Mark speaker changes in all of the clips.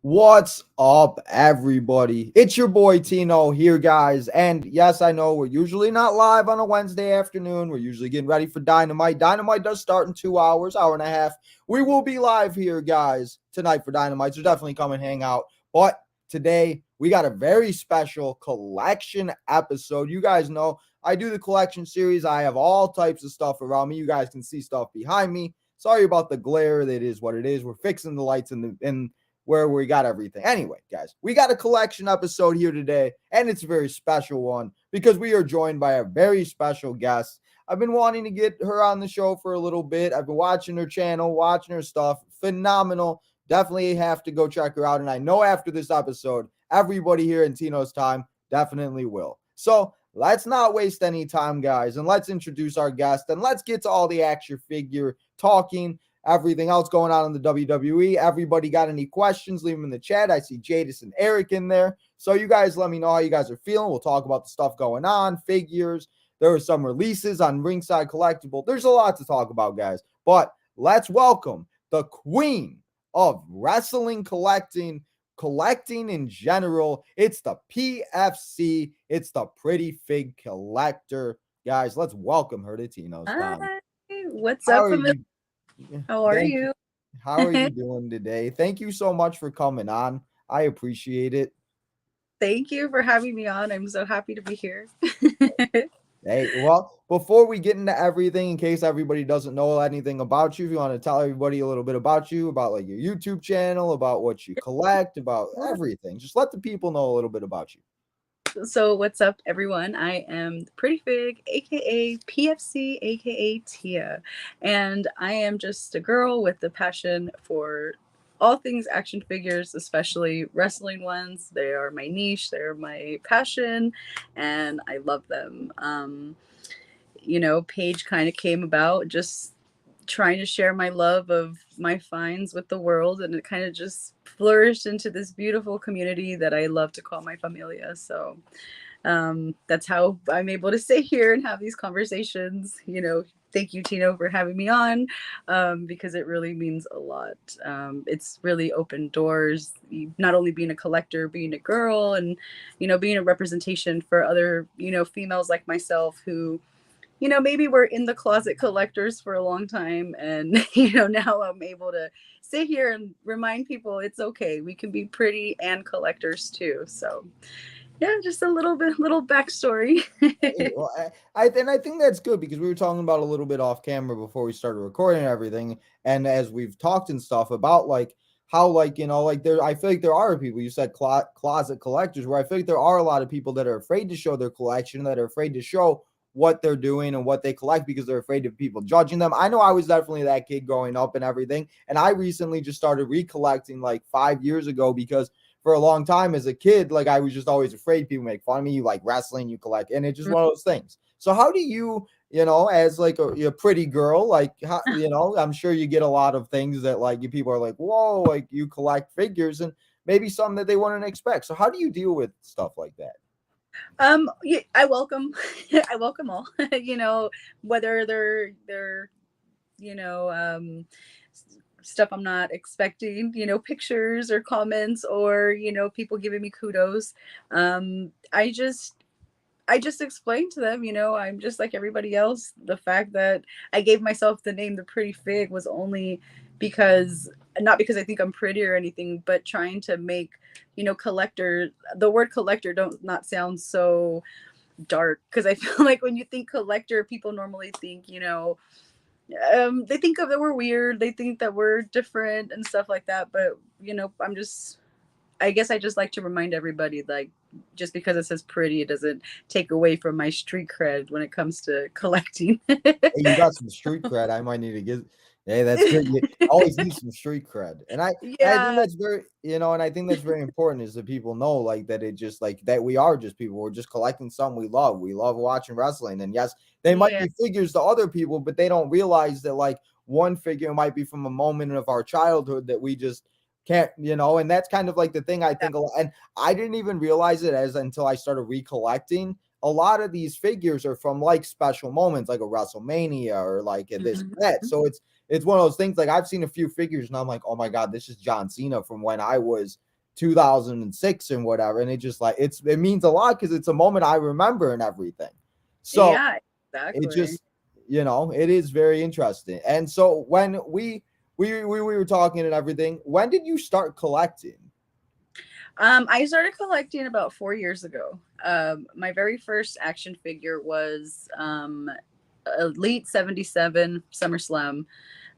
Speaker 1: What's up, everybody? It's your boy Tino here, guys. And yes, I know we're usually not live on a Wednesday afternoon. We're usually getting ready for Dynamite. Dynamite does start in 2 hours, hour and a half. We will be live here, guys, tonight for Dynamite. So definitely come and hang out. But today, we got a very special collection episode. You guys know I do the collection series. I have all types of stuff around me. You guys can see stuff behind me. Sorry about the glare. That is what it is. We're fixing the lights in where we got everything. Anyway, guys, we got a collection episode here today, and it's a very special one because we are joined by a very special guest. I've been wanting to get her on the show for a little bit. I've been watching her channel, watching her stuff. Phenomenal. Definitely have to go check her out. And I know after this episode, everybody here in Tino's time definitely will. So let's not waste any time, guys, and let's introduce our guest and let's get to all the action figure talking. Everything else going on in the WWE. Everybody got any questions? Leave them in the chat. I see Jadis and Eric in there. So you guys let me know how you guys are feeling. We'll talk about the stuff going on, figures. There are some releases on Ringside Collectible. There's a lot to talk about, guys. But let's welcome the queen of wrestling collecting in general. It's the PFC. It's the Pretty Fig Collector. Guys, let's welcome her to Tino's time.
Speaker 2: Hi, what's up? How are you?
Speaker 1: How are you doing today? Thank you so much for coming on. I appreciate it.
Speaker 2: Thank you for having me on. I'm so happy to be here.
Speaker 1: Hey, well, before we get into everything, in case everybody doesn't know anything about you, if you want to tell everybody a little bit about you, about like your YouTube channel, about what you collect, about everything, just let the people know a little bit about you.
Speaker 2: So what's up, everyone? I am Pretty Fig, aka PFC, aka Tia, and I am just a girl with the passion for all things action figures, especially wrestling ones. They are my niche, they're my passion, and I love them. Paige kind of came about just trying to share my love of my finds with the world, and it kind of just flourished into this beautiful community that I love to call my familia. So that's how I'm able to sit here and have these conversations. Thank you, Tino, for having me on, because it really means a lot. It's really opened doors, not only being a collector, being a girl, and being a representation for other females like myself who maybe we're in the closet collectors for a long time. And, now I'm able to sit here and remind people it's okay. We can be pretty and collectors too. So yeah, just a little backstory.
Speaker 1: Well, I think that's good because we were talking about a little bit off camera before we started recording and everything. And as we've talked and stuff about like how, like, there, I feel like there are people, you said closet collectors, where I feel like there are a lot of people that are afraid to show their collection, that are afraid to show what they're doing and what they collect because they're afraid of people judging them. I know I was definitely that kid growing up and everything. And I recently just started recollecting like 5 years ago because for a long time as a kid, like I was just always afraid people make fun of me. You like wrestling, you collect, and it's just one of those things. So how do you, as like a pretty girl, like how, I'm sure you get a lot of things that like you people are like, whoa, like you collect figures and maybe something that they wouldn't expect. So how do you deal with stuff like that?
Speaker 2: Yeah, I welcome I welcome all. Whether they're stuff I'm not expecting, pictures or comments, or people giving me kudos. I just explained to them, I'm just like everybody else. The fact that I gave myself the name The Pretty Fig was only because, not because I think I'm pretty or anything, but trying to make, collector, the word collector don't not sound so dark. Because I feel like when you think collector, people normally think, they think of that we're weird. They think that we're different and stuff like that. But, I guess I just like to remind everybody, like, just because it says pretty, it doesn't take away from my street cred when it comes to collecting.
Speaker 1: Hey, you got some street cred. I might need to get. Hey, that's good. You always need some street cred, and I think that's very, and I think that's very important is that people know like that it just like that we are just people. We're just collecting something we love. We love watching wrestling, and yes, they might be figures to other people, but they don't realize that like one figure might be from a moment of our childhood that we just can't, and that's kind of like the thing I think a lot, and I didn't even realize it as until I started recollecting. A lot of these figures are from like special moments, like a WrestleMania or like this that. So it's one of those things. Like I've seen a few figures and I'm like, oh my god, this is John Cena from when I was 2006 and whatever. And it just like, it means a lot because it's a moment I remember and everything. So
Speaker 2: Yeah,
Speaker 1: it
Speaker 2: exactly.
Speaker 1: just, it is very interesting. And so when we were talking and everything, when did you start collecting?
Speaker 2: I started collecting about 4 years ago. My very first action figure was Elite 77 SummerSlam,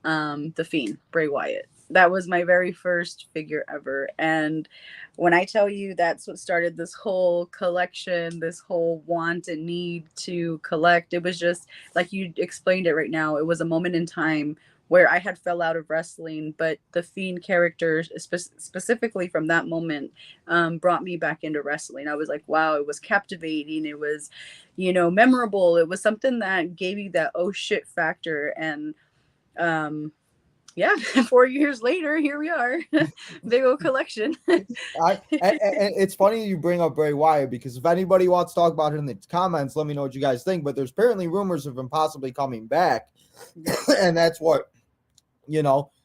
Speaker 2: The Fiend, Bray Wyatt. That was my very first figure ever. And when I tell you that's what started this whole collection, this whole want and need to collect, it was just like you explained it right now. It was a moment in time where I had fell out of wrestling, but the Fiend character, specifically from that moment, brought me back into wrestling. I was like, wow, it was captivating. It was, memorable. It was something that gave you that oh shit factor. And um, yeah, 4 years later, here we are, big old collection.
Speaker 1: And it's funny you bring up Bray Wyatt because if anybody wants to talk about it in the comments, let me know what you guys think. But there's apparently rumors of him possibly coming back, and that's what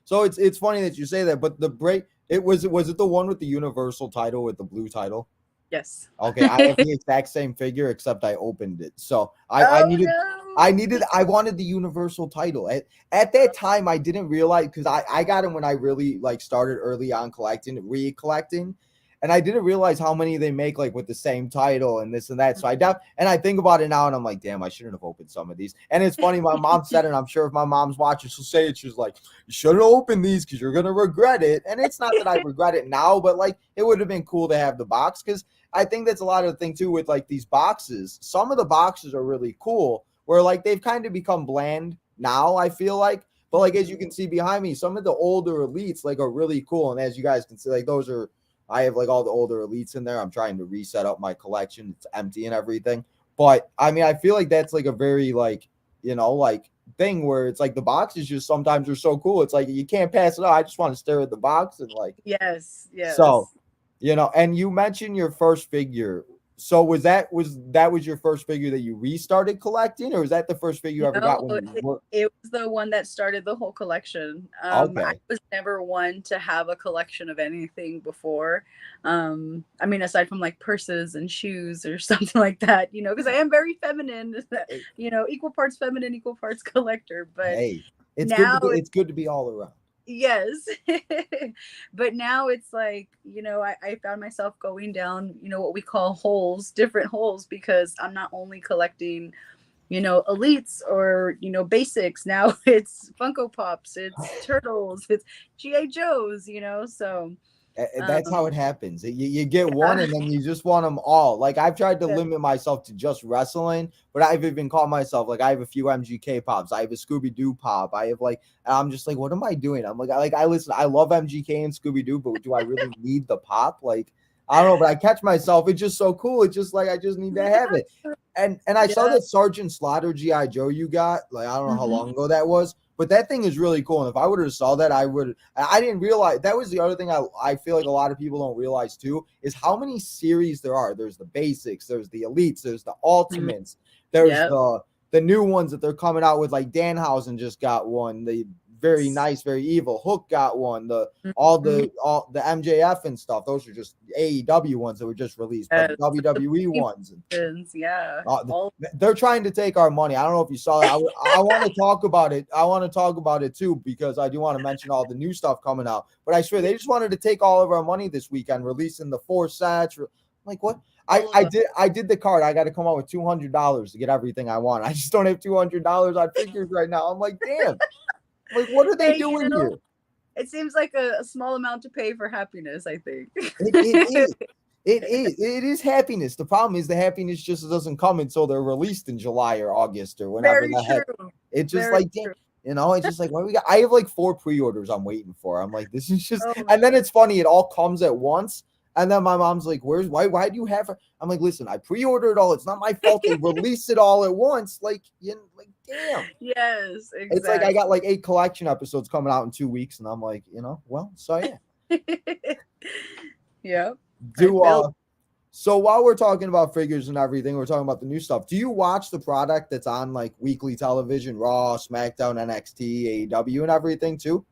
Speaker 1: So it's funny that you say that. But the Bray, was it the one with the Universal title with the blue title?
Speaker 2: Yes.
Speaker 1: Okay, I have the exact same figure except I opened it. So I
Speaker 2: Oh
Speaker 1: needed
Speaker 2: no.
Speaker 1: I wanted the Universal title. At that time I didn't realize because I got him when I really like started early on collecting, and I didn't realize how many they make like with the same title and this and that. So I think about it now and I'm like, damn, I shouldn't have opened some of these. And it's funny, my mom said it, and I'm sure if my mom's watching, she'll say it. She's like, you shouldn't open these because you're gonna regret it. And it's not that I regret it now, but like it would have been cool to have the box because I think that's a lot of the thing too with like these boxes. Some of the boxes are really cool where like they've kind of become bland now, I feel like. But like as you can see behind me, some of the older elites like are really cool. And as you guys can see, like those are I have like all the older elites in there. I'm trying to reset up my collection. It's empty and everything. But I mean, I feel like that's like a very like, like thing where it's like the boxes just sometimes are so cool. It's like you can't pass it out. I just want to stare at the box and like
Speaker 2: Yes,
Speaker 1: so,
Speaker 2: yes.
Speaker 1: and you mentioned your first figure. So was your first figure that you restarted collecting, or was that the first figure you ever got
Speaker 2: No,
Speaker 1: when you were
Speaker 2: it was the one that started the whole collection. I
Speaker 1: okay?
Speaker 2: was never one to have a collection of anything before. I mean, aside from like purses and shoes or something like that, because I am very feminine, equal parts feminine, equal parts collector. But
Speaker 1: Hey,
Speaker 2: now
Speaker 1: it's good to be all around.
Speaker 2: yes. But now it's like, I found myself going down, what we call holes, different holes, because I'm not only collecting elites or basics. Now it's Funko Pops, it's turtles, it's GI Joes, so
Speaker 1: That's how
Speaker 2: um
Speaker 1: it happens. You get one
Speaker 2: yeah.
Speaker 1: and then you just want them all. Like I've tried to
Speaker 2: Yeah.
Speaker 1: limit myself to just wrestling, but I've even called myself like I have a few MGK pops. I have a Scooby Doo pop. I have like I'm just like, what am I doing? I'm like I listen. I love MGK and Scooby Doo, but do I really need the pop? Like I don't know, but I catch myself. It's just so cool. It's just like I just need to have it. And I saw
Speaker 2: Yeah.
Speaker 1: that Sergeant Slaughter GI Joe you got. Like I don't know how
Speaker 2: Mhm.
Speaker 1: long ago that was. But that thing is really cool. And if I would have saw that, I would. I didn't realize that was the other thing I feel like a lot of people don't realize too is how many series there are. There's the basics, there's the elites, there's the
Speaker 2: Mhm.
Speaker 1: ultimates, there's
Speaker 2: Yep.
Speaker 1: the new ones that they're coming out with. Like Danhausen just got one. The very nice, very evil Hook got one. The
Speaker 2: Mhm.
Speaker 1: all the MJF and stuff. Those are just AEW ones that were just released, but the
Speaker 2: Yes.
Speaker 1: WWE ones.
Speaker 2: Yeah.
Speaker 1: Uh,
Speaker 2: All
Speaker 1: they're trying to take our money. I don't know if you saw that. I want to talk about it. I want to talk about it too because I do want to mention all the new stuff coming out. But I swear
Speaker 2: yeah,
Speaker 1: they just wanted to take all of our money this weekend, releasing the 4 sets. Like what?
Speaker 2: all of them.
Speaker 1: I did the card. I got to come out with $200 to get everything I want. I just don't have $200 on figures right now. I'm like, damn. Like, what are they
Speaker 2: Hey,
Speaker 1: doing here?
Speaker 2: it seems like a small amount to pay for happiness, I think.
Speaker 1: It is. It is happiness. The problem is the happiness just doesn't come until they're released in July or August or whenever
Speaker 2: Very
Speaker 1: the heck.
Speaker 2: true.
Speaker 1: It's just
Speaker 2: Very
Speaker 1: like
Speaker 2: true.
Speaker 1: it's just like what we got. I have like 4 pre-orders I'm waiting for. I'm like, this is just,
Speaker 2: Oh my
Speaker 1: and then it's funny, it all comes at once. And then my mom's like, why do you have it? I'm like, listen, I pre-ordered it all. It's not my fault. They release it all at once. Like, like, damn.
Speaker 2: Yes,
Speaker 1: It's like I
Speaker 2: exactly.
Speaker 1: got like 8 collection episodes coming out in 2 weeks, and I'm like, well, so yeah.
Speaker 2: Yep. I
Speaker 1: Do
Speaker 2: feel
Speaker 1: So while we're talking about figures and everything, we're talking about the new stuff. Do you watch the product that's on like weekly television, Raw, SmackDown, NXT, AEW, and everything too?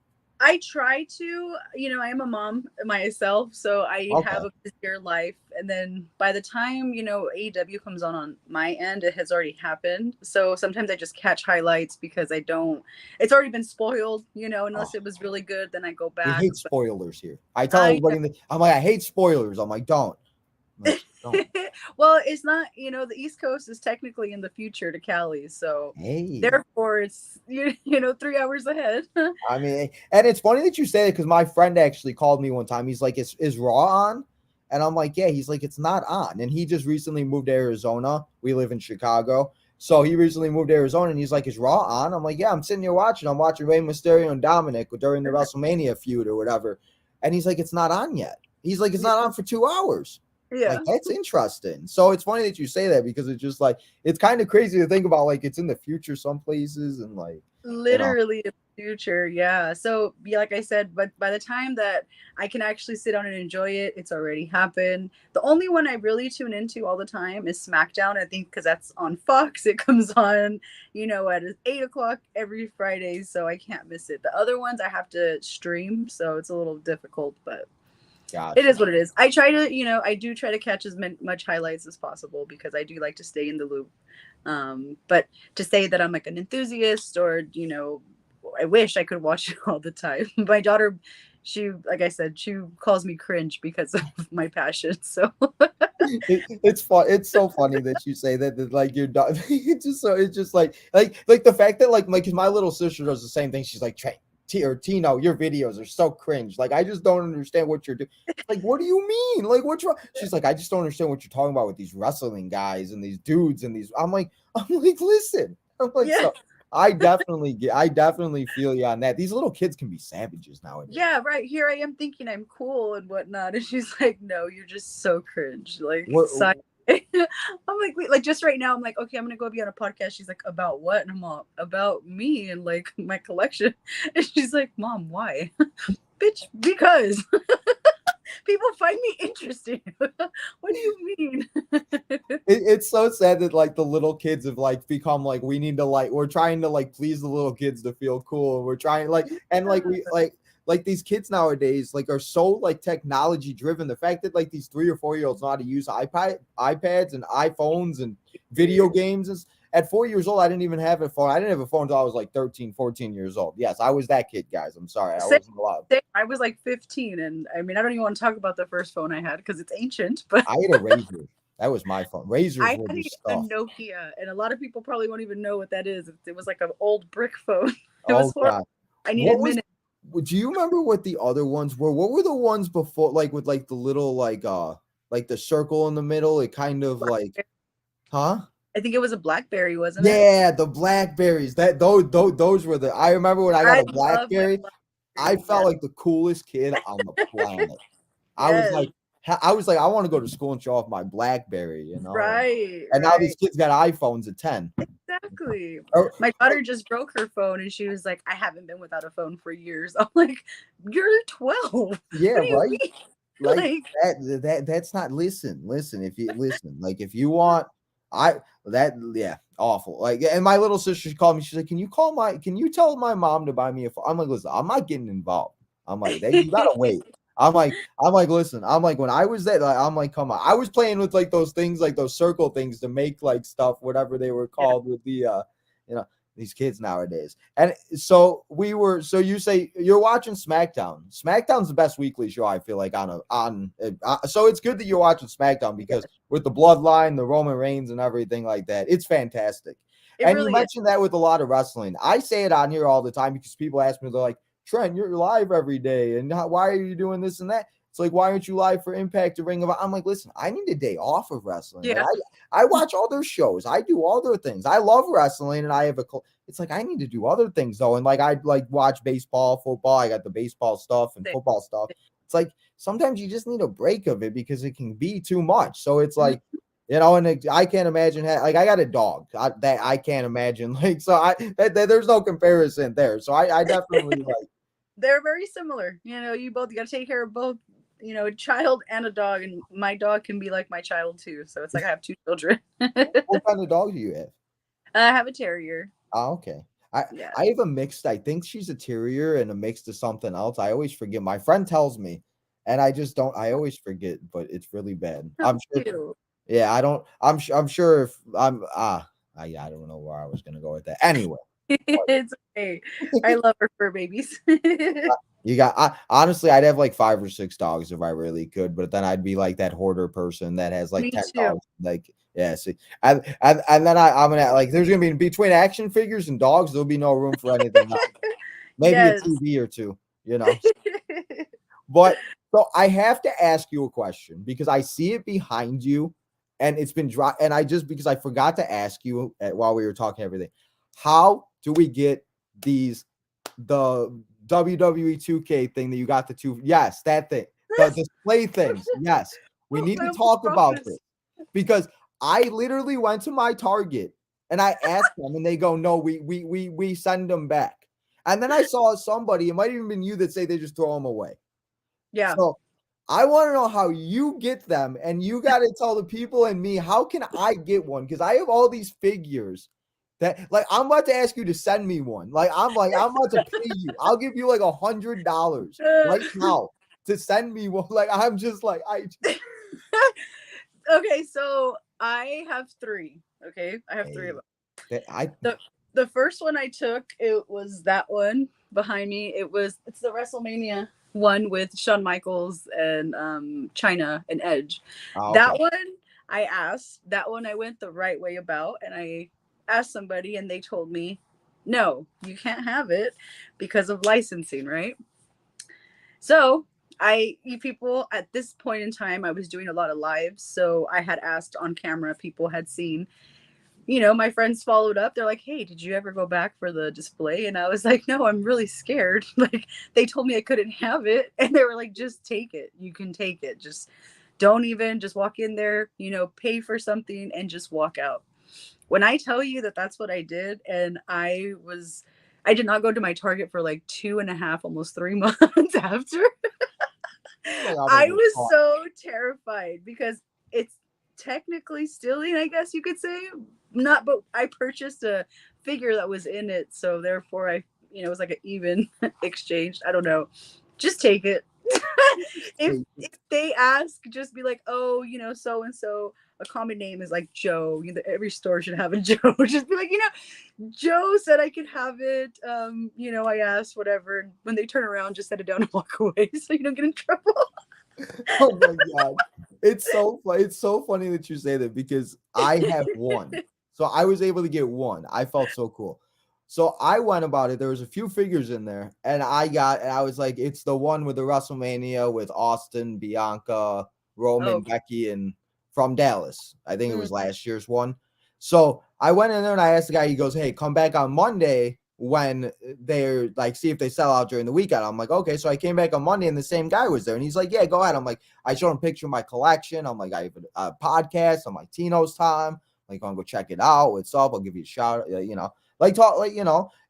Speaker 2: I try to, I am a mom myself, so I have
Speaker 1: Okay.
Speaker 2: a busier life. And then by the time, AEW comes on my end, it has already happened. So sometimes I just catch highlights because it's already been spoiled,
Speaker 1: Oh,
Speaker 2: unless it was really good, then I go
Speaker 1: we
Speaker 2: back.
Speaker 1: hate
Speaker 2: But
Speaker 1: spoilers here. I tell
Speaker 2: I
Speaker 1: everybody, I'm like, I hate spoilers. I'm like, don't. I'm like, don't.
Speaker 2: well, it's not, the East Coast is technically in the future to Cali. So
Speaker 1: Hey.
Speaker 2: therefore it's, 3 hours ahead.
Speaker 1: I mean, and it's funny that you say that because my friend actually called me one time. He's like, is Raw on? And I'm like, yeah. He's like, it's not on. And he just recently moved to Arizona. We live in Chicago. So he recently moved to Arizona and he's like, is Raw on? I'm like, yeah, I'm sitting here watching. I'm watching Rey Mysterio and Dominic during the WrestleMania feud or whatever. And he's like, it's not on yet. He's like, it's not on for 2 hours. Like,
Speaker 2: Yeah.
Speaker 1: that's interesting. So it's funny that you say that because it's just like, it's kind of crazy to think about. Like, it's in the future some places and like, you know.
Speaker 2: Literally in the future, yeah. So, yeah, like I said, but by the time that I can actually sit down and enjoy it, it's already happened. The only one I really tune into all the time is SmackDown. I think because that's on Fox. It comes on, at 8 o'clock every Friday, so I can't miss it. The other ones I have to stream, so it's a little difficult, but it
Speaker 1: Gotcha.
Speaker 2: is what it is. I try to, I do try to catch as much highlights as possible because I do like to stay in the loop. But to say that I'm like an enthusiast or, I wish I could watch it all the time. My daughter, she, like I said, she calls me cringe because of my passion. So
Speaker 1: It's fun. It's so funny that you say that like your dog. It's just like the fact that like 'cause my little sister does the same thing. She's like Trey or Tino, your videos are so cringe. Like I just don't understand what you're doing. Like what do you mean? Like what's wrong? She's like I just don't understand what you're talking about with these wrestling guys and these dudes and these. I'm like listen. I'm like
Speaker 2: yeah,
Speaker 1: so. I definitely feel you on that. These little kids can be savages nowadays.
Speaker 2: yeah, right. Here I am thinking I'm cool and whatnot. And she's like, no, you're just so cringe. Like,
Speaker 1: What
Speaker 2: side. I'm like, wait, like just right now, I'm like, okay, I'm gonna go be on a podcast. She's like, about what? And I'm all about me and like my collection. And she's like, Mom, why? Bitch, because people find me interesting. What do you mean?
Speaker 1: it's so sad that like the little kids have like become like we need to like we're trying to like please the little kids to feel cool and we're trying like and like we like these kids nowadays like are so like technology driven. The fact that like these 3 or 4 year olds know how to use iPads and iPhones and video games is at 4 years old. I didn't even have a phone. I didn't have a phone until I was like 13, 14 years old. Yes, I was that kid, guys. I'm sorry. I
Speaker 2: Same,
Speaker 1: wasn't allowed.
Speaker 2: same. I was like 15, and I mean, I don't even want to talk about the first phone I had because it's ancient, but
Speaker 1: I had a razor. That was my phone. Razors
Speaker 2: I
Speaker 1: were
Speaker 2: had
Speaker 1: the
Speaker 2: a
Speaker 1: stuff.
Speaker 2: Nokia, and a lot of people probably won't even know what that is. It was like an old brick phone. It was
Speaker 1: Oh
Speaker 2: horrible.
Speaker 1: god.
Speaker 2: I
Speaker 1: What
Speaker 2: needed
Speaker 1: was
Speaker 2: minutes.
Speaker 1: do you remember what the other ones were? What were the ones before like with like the little like the circle in the middle? It kind of like huh?
Speaker 2: I think it was a BlackBerry, wasn't it?
Speaker 1: Yeah, the blackberries. That those were the I remember when I got
Speaker 2: I
Speaker 1: a
Speaker 2: love my
Speaker 1: blackberry, I
Speaker 2: BlackBerry.
Speaker 1: felt
Speaker 2: Yes,
Speaker 1: like the coolest kid on the planet. I was
Speaker 2: yes,
Speaker 1: like I was like I want to go to school and show off my blackberry, you know.
Speaker 2: right,
Speaker 1: And now these
Speaker 2: right.
Speaker 1: kids got iPhones at 10.
Speaker 2: Exactly.
Speaker 1: Oh,
Speaker 2: My daughter just broke her phone, and she was like, "I haven't been without a phone for years." I'm like, "You're 12.
Speaker 1: yeah,
Speaker 2: What do you
Speaker 1: right?
Speaker 2: mean?"
Speaker 1: Like
Speaker 2: Like,
Speaker 1: that's not listen if you listen like if you want I that yeah awful like and my little sister she called me she's like can you tell my mom to buy me a phone? I'm like listen I'm not getting involved. I'm like that you gotta wait. I'm like listen I'm like when I was there like, I'm like come on I was playing with like those things like those circle things to make like stuff whatever they were
Speaker 2: yeah,
Speaker 1: called with the you know these kids nowadays. And so you say you're watching SmackDown. SmackDown's the best weekly show I feel like so it's good that you're watching SmackDown
Speaker 2: yeah.
Speaker 1: because with the bloodline, the Roman Reigns and everything like that, it's fantastic.
Speaker 2: It
Speaker 1: And you
Speaker 2: really is.
Speaker 1: mentioned that with a lot of wrestling. I say it on here all the time because people ask me, they're like, Trent, you're live every day. And why are you doing this and that? It's like, why aren't you live for Impact or Ring of Honor? I'm like, listen, I need a day off of wrestling. Like
Speaker 2: Yeah.
Speaker 1: I watch all their shows. I do all their things. I love wrestling and I have it's like I need to do other things though. And like I like watch baseball, football. I got the baseball stuff and football stuff. It's like sometimes you just need a break of it because it can be too much. So it's
Speaker 2: Mhm.
Speaker 1: like, and I can't imagine like I got a dog that I can't imagine. Like so there's no comparison there. So I definitely like
Speaker 2: They're very similar. You both got to take care of both, a child and a dog, and my dog can be like my child too. So it's like I have two children.
Speaker 1: what kind of dog do you have?
Speaker 2: I have a terrier.
Speaker 1: Oh, okay. I
Speaker 2: Yeah.
Speaker 1: I have a mixed. I think she's a terrier and a mix to something else. I always forget. My friend tells me, and I just don't. I always forget, but it's really bad.
Speaker 2: How
Speaker 1: I'm sure.
Speaker 2: cute.
Speaker 1: Yeah, I don't. I'm sure if I don't know where I was gonna go with that. Anyway,
Speaker 2: It's okay. I love her fur babies.
Speaker 1: you got. Honestly, I'd have like 5 or 6 dogs if I really could, but then I'd be like that hoarder person that has like
Speaker 2: Me
Speaker 1: 10 dogs.
Speaker 2: too.
Speaker 1: Like, yeah, see, and then I'm gonna like. There's gonna be between action figures and dogs. There'll be no room for anything else. Maybe a
Speaker 2: Yes.
Speaker 1: TV or two. You know. But so I have to ask you a question because I see it behind you and it's been dry. And I just because I forgot to ask you while we were talking everything, how do we get the WWE 2K thing that you got the two? Yes, that thing, the display things. Yes, we need
Speaker 2: I
Speaker 1: to
Speaker 2: almost
Speaker 1: talk
Speaker 2: brought
Speaker 1: about
Speaker 2: this.
Speaker 1: this because I literally went to my Target and I asked them and they go, no, we send them back. And then I saw somebody, it might have even been you that say they just throw them away.
Speaker 2: Yeah.
Speaker 1: So I want to know how you get them, and you got to tell the people and me how can I get one because I have all these figures that like I'm about to ask you to send me one. Like I'm about to pay you. I'll give you like $100 right now to send me one. Like I'm just like
Speaker 2: Okay, so I have three. Okay, I have three of
Speaker 1: hey,
Speaker 2: them.
Speaker 1: that I
Speaker 2: The first one I took, it was that one behind me. It's the WrestleMania one with Shawn Michaels and China and Edge.
Speaker 1: okay.
Speaker 2: That one I asked. That one I went the right way about, and I asked somebody, and they told me, no, you can't have it because of licensing, right? So you people at this point in time, I was doing a lot of lives, so I had asked on camera. People had seen, my friends followed up. They're like, hey, did you ever go back for the display? And I was like, no, I'm really scared. Like, they told me I couldn't have it. And they were like, just take it. You can take it. Just don't even, just walk in there, pay for something and just walk out. When I tell you that that's what I did, and I did not go to my Target for like 2.5, almost 3 months after.
Speaker 1: Like I'm gonna
Speaker 2: I
Speaker 1: get
Speaker 2: was
Speaker 1: caught.
Speaker 2: so terrified because it's technically stealing, I guess you could say. Not, but I purchased a figure that was in it, so therefore it was like an even exchange. I don't know. Just take it. If they ask, just be like, oh, so and so. A common name is like Joe. Every store should have a Joe. Just be like, Joe said I could have it. I asked, whatever. And when they turn around, just set it down and walk away so you don't get in trouble.
Speaker 1: Oh my god. It's so funny that you say that because I have one. So I was able to get one. I felt so cool. So I went about it. There was a few figures in there, and I was like, it's the one with the WrestleMania with Austin, Bianca,
Speaker 2: Oh,
Speaker 1: Roman,
Speaker 2: okay.
Speaker 1: Becky, and from Dallas. I think it
Speaker 2: Mm.
Speaker 1: was last year's one. So I went in there and I asked the guy, he goes, hey, come back on Monday when they're like, see if they sell out during the weekend. I'm like, okay. So I came back on Monday and the same guy was there. And he's like, yeah, go ahead. I'm like, I showed him a picture of my collection. I'm like, I have a podcast. I'm like, Tino's time. Like, I'm going to go check it out. What's up? I'll give you a shout, like talk,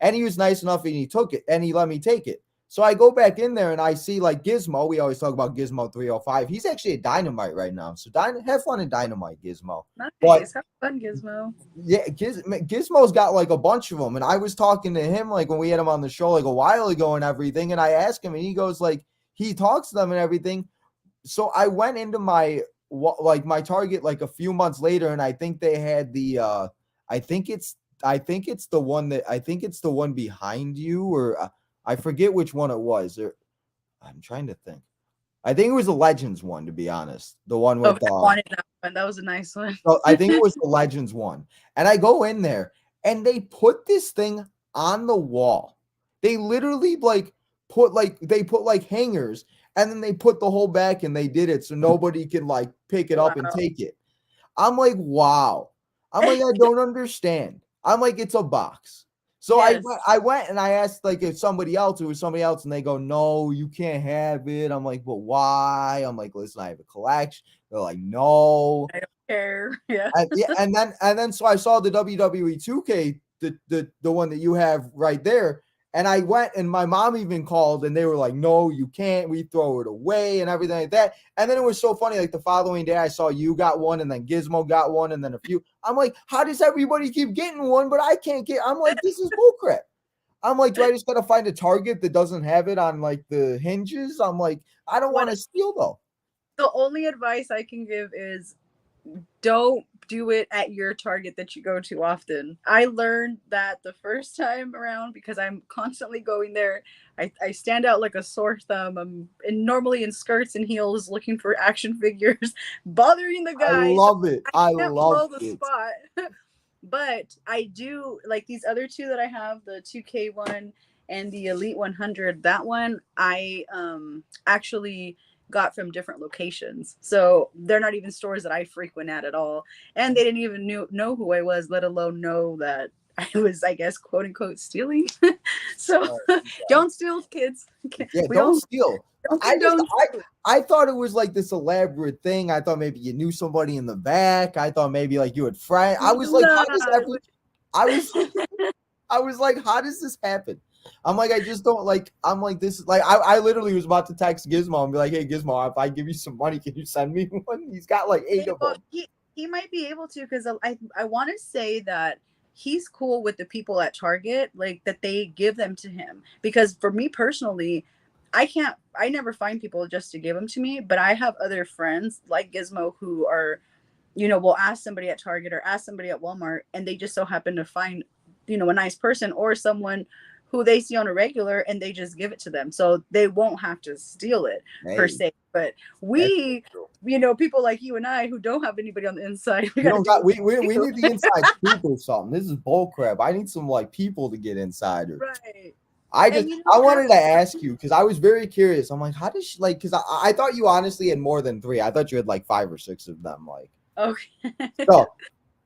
Speaker 1: and he was nice enough and he took it and he let me take it. So I go back in there and I see like Gizmo. We always talk about Gizmo 305. He's actually a Dynamite right now. So have fun in Dynamite, Gizmo. But
Speaker 2: Nice. Have fun, Gizmo.
Speaker 1: yeah, Gizmo's got like a bunch of them. And I was talking to him like when we had him on the show like a while ago and everything. And I asked him and he goes like, he talks to them and everything. So I went into my Target like a few months later and I think they had I think it's I think it's the one behind you or I forget which one it was. I'm trying to think. I think it was the Legends one, to be honest. The one
Speaker 2: Oh,
Speaker 1: with
Speaker 2: I wanted that one. That was a nice one.
Speaker 1: so I think it was the Legends one. And I go in there and they put this thing on the wall. They literally they put like hangers and then they put the whole back and they did it so nobody can like pick it up and
Speaker 2: Wow.
Speaker 1: take it. I'm like, wow. I'm like, I don't understand. I'm like, it's a box. So
Speaker 2: Yes.
Speaker 1: I went and I asked like if somebody else, it was somebody else, and they go, no, you can't have it. I'm like, but why? I'm like, listen, I have a collection. They're like, no.
Speaker 2: I don't care. Yeah.
Speaker 1: Yeah, and then so I saw the WWE 2K, the one that you have right there. And I went and my mom even called and they were like, no, you can't. We throw it away and everything like that. And then it was so funny. Like the following day, I saw you got one and then Gizmo got one and then a few. I'm like, how does everybody keep getting one, but I can't get? I'm like, this is bullcrap. I'm like, do I just gotta find a Target that doesn't have it on like the hinges? I'm like, I don't
Speaker 2: What
Speaker 1: want to steal though.
Speaker 2: the only advice I can give is don't do it at your Target that you go to often. I learned that the first time around because I'm constantly going there. I stand out like a sore thumb. Normally in skirts and heels looking for action figures, bothering the
Speaker 1: I
Speaker 2: guy. So
Speaker 1: love it.
Speaker 2: I
Speaker 1: I
Speaker 2: can't
Speaker 1: love
Speaker 2: blow the
Speaker 1: it.
Speaker 2: spot. But I do like these other two that I have, the 2K one and the Elite 100. That one I actually got from different locations. So they're not even stores that I frequent at all. And they didn't even know who I was, let alone know that I was, I guess, quote unquote, stealing. So
Speaker 1: Oh,
Speaker 2: don't steal, kids.
Speaker 1: yeah,
Speaker 2: We
Speaker 1: don't
Speaker 2: don't
Speaker 1: steal.
Speaker 2: don't
Speaker 1: I just
Speaker 2: condone stealing.
Speaker 1: I thought it was like this elaborate thing. I thought maybe you knew somebody in the back. I thought maybe like you had friend. I was like, how
Speaker 2: Nah,
Speaker 1: does every I was I was like, how does this happen? I'm like, I just don't like. I'm like, this is like, I literally was about to text Gizmo and be like, hey, Gizmo, if I give you some money, can you send me one? He's got like 8 of
Speaker 2: well,
Speaker 1: them.
Speaker 2: he might be able to because I want to say that he's cool with the people at Target, like that they give them to him. Because for me personally, I never find people just to give them to me, but I have other friends like Gizmo who are, will ask somebody at Target or ask somebody at Walmart, and they just so happen to find, a nice person or someone who they see on a regular and they just give it to them. So they won't have to steal it per
Speaker 1: Hey,
Speaker 2: se. But
Speaker 1: that's
Speaker 2: we,
Speaker 1: true.
Speaker 2: people like you and I who don't have anybody on the inside, we
Speaker 1: We
Speaker 2: got to
Speaker 1: don't
Speaker 2: do
Speaker 1: got
Speaker 2: what we
Speaker 1: we
Speaker 2: do.
Speaker 1: need the inside scoop or something. This is bull crap. I need some like people to get inside or
Speaker 2: Right.
Speaker 1: I
Speaker 2: And you
Speaker 1: I
Speaker 2: don't have
Speaker 1: wanted to ask you because I was very curious. I'm like, how does she like? Because I thought you honestly had more than three. I thought you had like 5 or 6 of them. Like
Speaker 2: okay.
Speaker 1: so,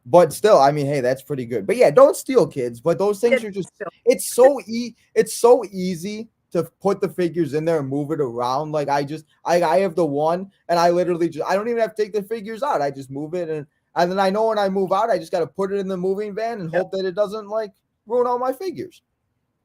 Speaker 1: but still, I mean, hey, that's pretty good. But yeah, don't steal, kids. But those things are just it's so easy to put the figures in there and move it around. Like I have the one and I literally just I don't even have to take the figures out. I just move it and then I know when I move out, I just got to put it in the moving van and
Speaker 2: Yep.
Speaker 1: hope that it doesn't like ruin all my figures.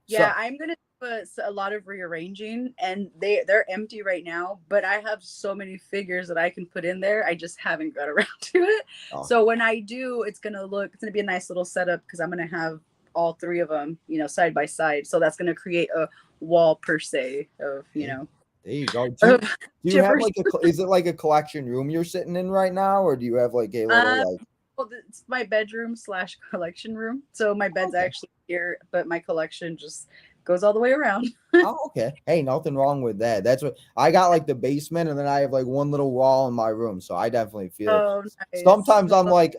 Speaker 2: Yeah,
Speaker 1: So
Speaker 2: I'm gonna do a lot of rearranging, and they're empty right now. But I have so many figures that I can put in there. I just haven't got around to it.
Speaker 1: oh,
Speaker 2: So when I do, it's gonna be a nice little setup because I'm gonna have all three of them, side by side. So that's gonna create a wall per se of
Speaker 1: hey, there you go.
Speaker 2: of
Speaker 1: Do you have
Speaker 2: chippers.
Speaker 1: like is it like a collection room you're sitting in right now, or do you have like a little
Speaker 2: Uh,
Speaker 1: like
Speaker 2: well, it's my bedroom slash collection room. So my bed's
Speaker 1: okay.
Speaker 2: actually here, but my collection just goes all the way around.
Speaker 1: Oh, okay. Hey, nothing wrong with that. That's what I got like the basement, and then I have like one little wall in my room. So I definitely feel it.
Speaker 2: Oh, nice.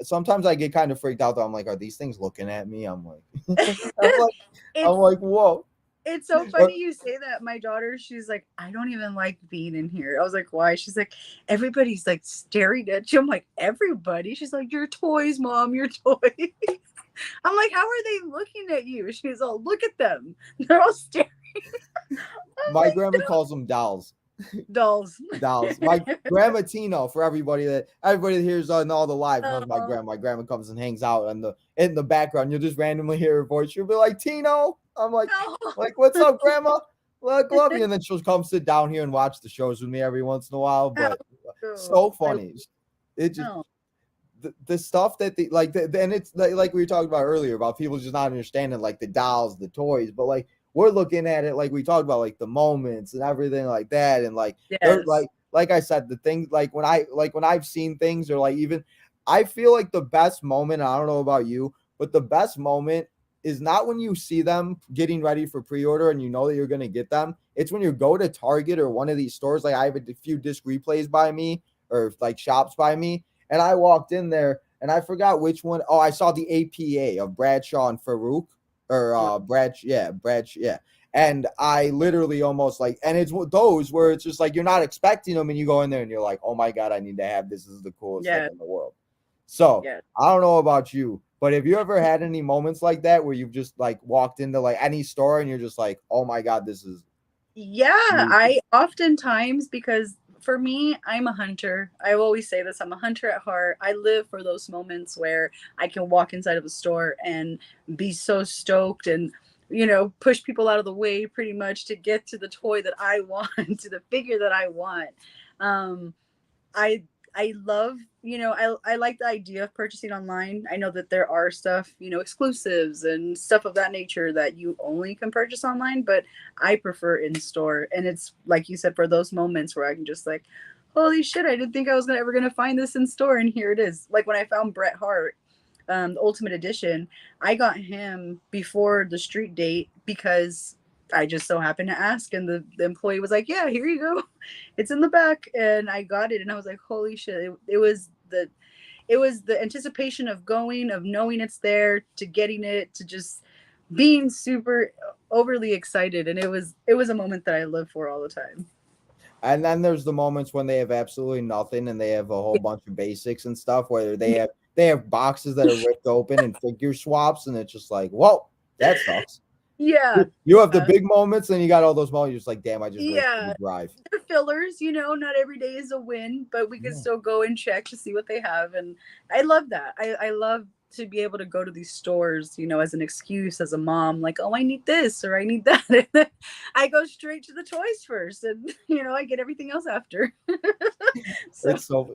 Speaker 1: Sometimes I get kind of freaked out though. I'm like, are these things looking at me? I'm like, I'm like, I'm
Speaker 2: it's
Speaker 1: like, whoa.
Speaker 2: it's so
Speaker 1: But
Speaker 2: funny you say that. My daughter, she's like, I don't even like being in here. I was like, why? She's like, everybody's like staring at you. I'm like, everybody? She's like, your toys, mom, your toys. I'm like, how are they looking at you? She's all, look at them. They're all staring. I'm
Speaker 1: my
Speaker 2: like,
Speaker 1: grandma calls them dolls.
Speaker 2: dolls.
Speaker 1: Dolls. My grandma Tino, for everybody that hears on all the live knows my
Speaker 2: Oh,
Speaker 1: grandma. My grandma comes and hangs out in the background. You'll just randomly hear her voice. She'll be like, Tino. I'm like, what's up, grandma? Look, love you. And then she'll come sit down here and watch the shows with me every once in a while. But so
Speaker 2: oh,
Speaker 1: funny. It just
Speaker 2: oh,
Speaker 1: the stuff that and it's like we were talking about earlier about people just not understanding like the dolls, the toys, but like we're looking at it like we talked about like the moments and everything like that, and like they're
Speaker 2: yes.
Speaker 1: like I said, the things like when I've seen things or like even I feel like the best moment, I don't know about you, but the best moment is not when you see them getting ready for pre-order and you know that you're going to get them. It's when you go to Target or one of these stores. Like I have a few disc replays by me or like shops by me, and I walked in there and I forgot which one. Oh, I saw the APA of Bradshaw and Farouk or Brad, yeah. And I literally almost like, and it's those where it's just like you're not expecting them, and you go in there and you're like, oh my god, I need to have this. This is the coolest thing
Speaker 2: Yeah.
Speaker 1: in the world. So
Speaker 2: Yeah.
Speaker 1: I don't know about you, but have you ever had any moments like that where you've just like walked into like any store and you're just like, oh my god, this is
Speaker 2: Yeah,
Speaker 1: amazing.
Speaker 2: I oftentimes, because for me, I'm a hunter. I always say this, I'm a hunter at heart. I live for those moments where I can walk inside of a store and be so stoked and, push people out of the way pretty much to get to the toy that I want, to the figure that I want. Um, I I love, I like the idea of purchasing online. I know that there are stuff, exclusives and stuff of that nature that you only can purchase online, but I prefer in store. And it's like you said, for those moments where I can just like, holy shit, I didn't think I was ever gonna find this in store, and here it is. Like when I found Bret Hart, the Ultimate Edition, I got him before the street date because I just so happened to ask, and the employee was like, "Yeah, here you go, it's in the back," and I got it, and I was like, "Holy shit!" It was the anticipation of going, of knowing it's there, to getting it, to just being super overly excited, and it was a moment that I live for all the time.
Speaker 1: And then there's the moments when they have absolutely nothing and they have a whole bunch of basics and stuff where they have boxes that are ripped open and figure swaps, and it's just like, whoa, that sucks.
Speaker 2: Yeah,
Speaker 1: You have the
Speaker 2: yeah,
Speaker 1: big moments, and you got all those moments. You're just like, damn, I just wasted
Speaker 2: yeah.
Speaker 1: the drive.
Speaker 2: They're fillers, not every day is a win, but we can
Speaker 1: Yeah.
Speaker 2: still go and check to see what they have. And I love that. I love to be able to go to these stores, as an excuse as a mom, like, oh, I need this or I need that. I go straight to the toys first, and I get everything else after. So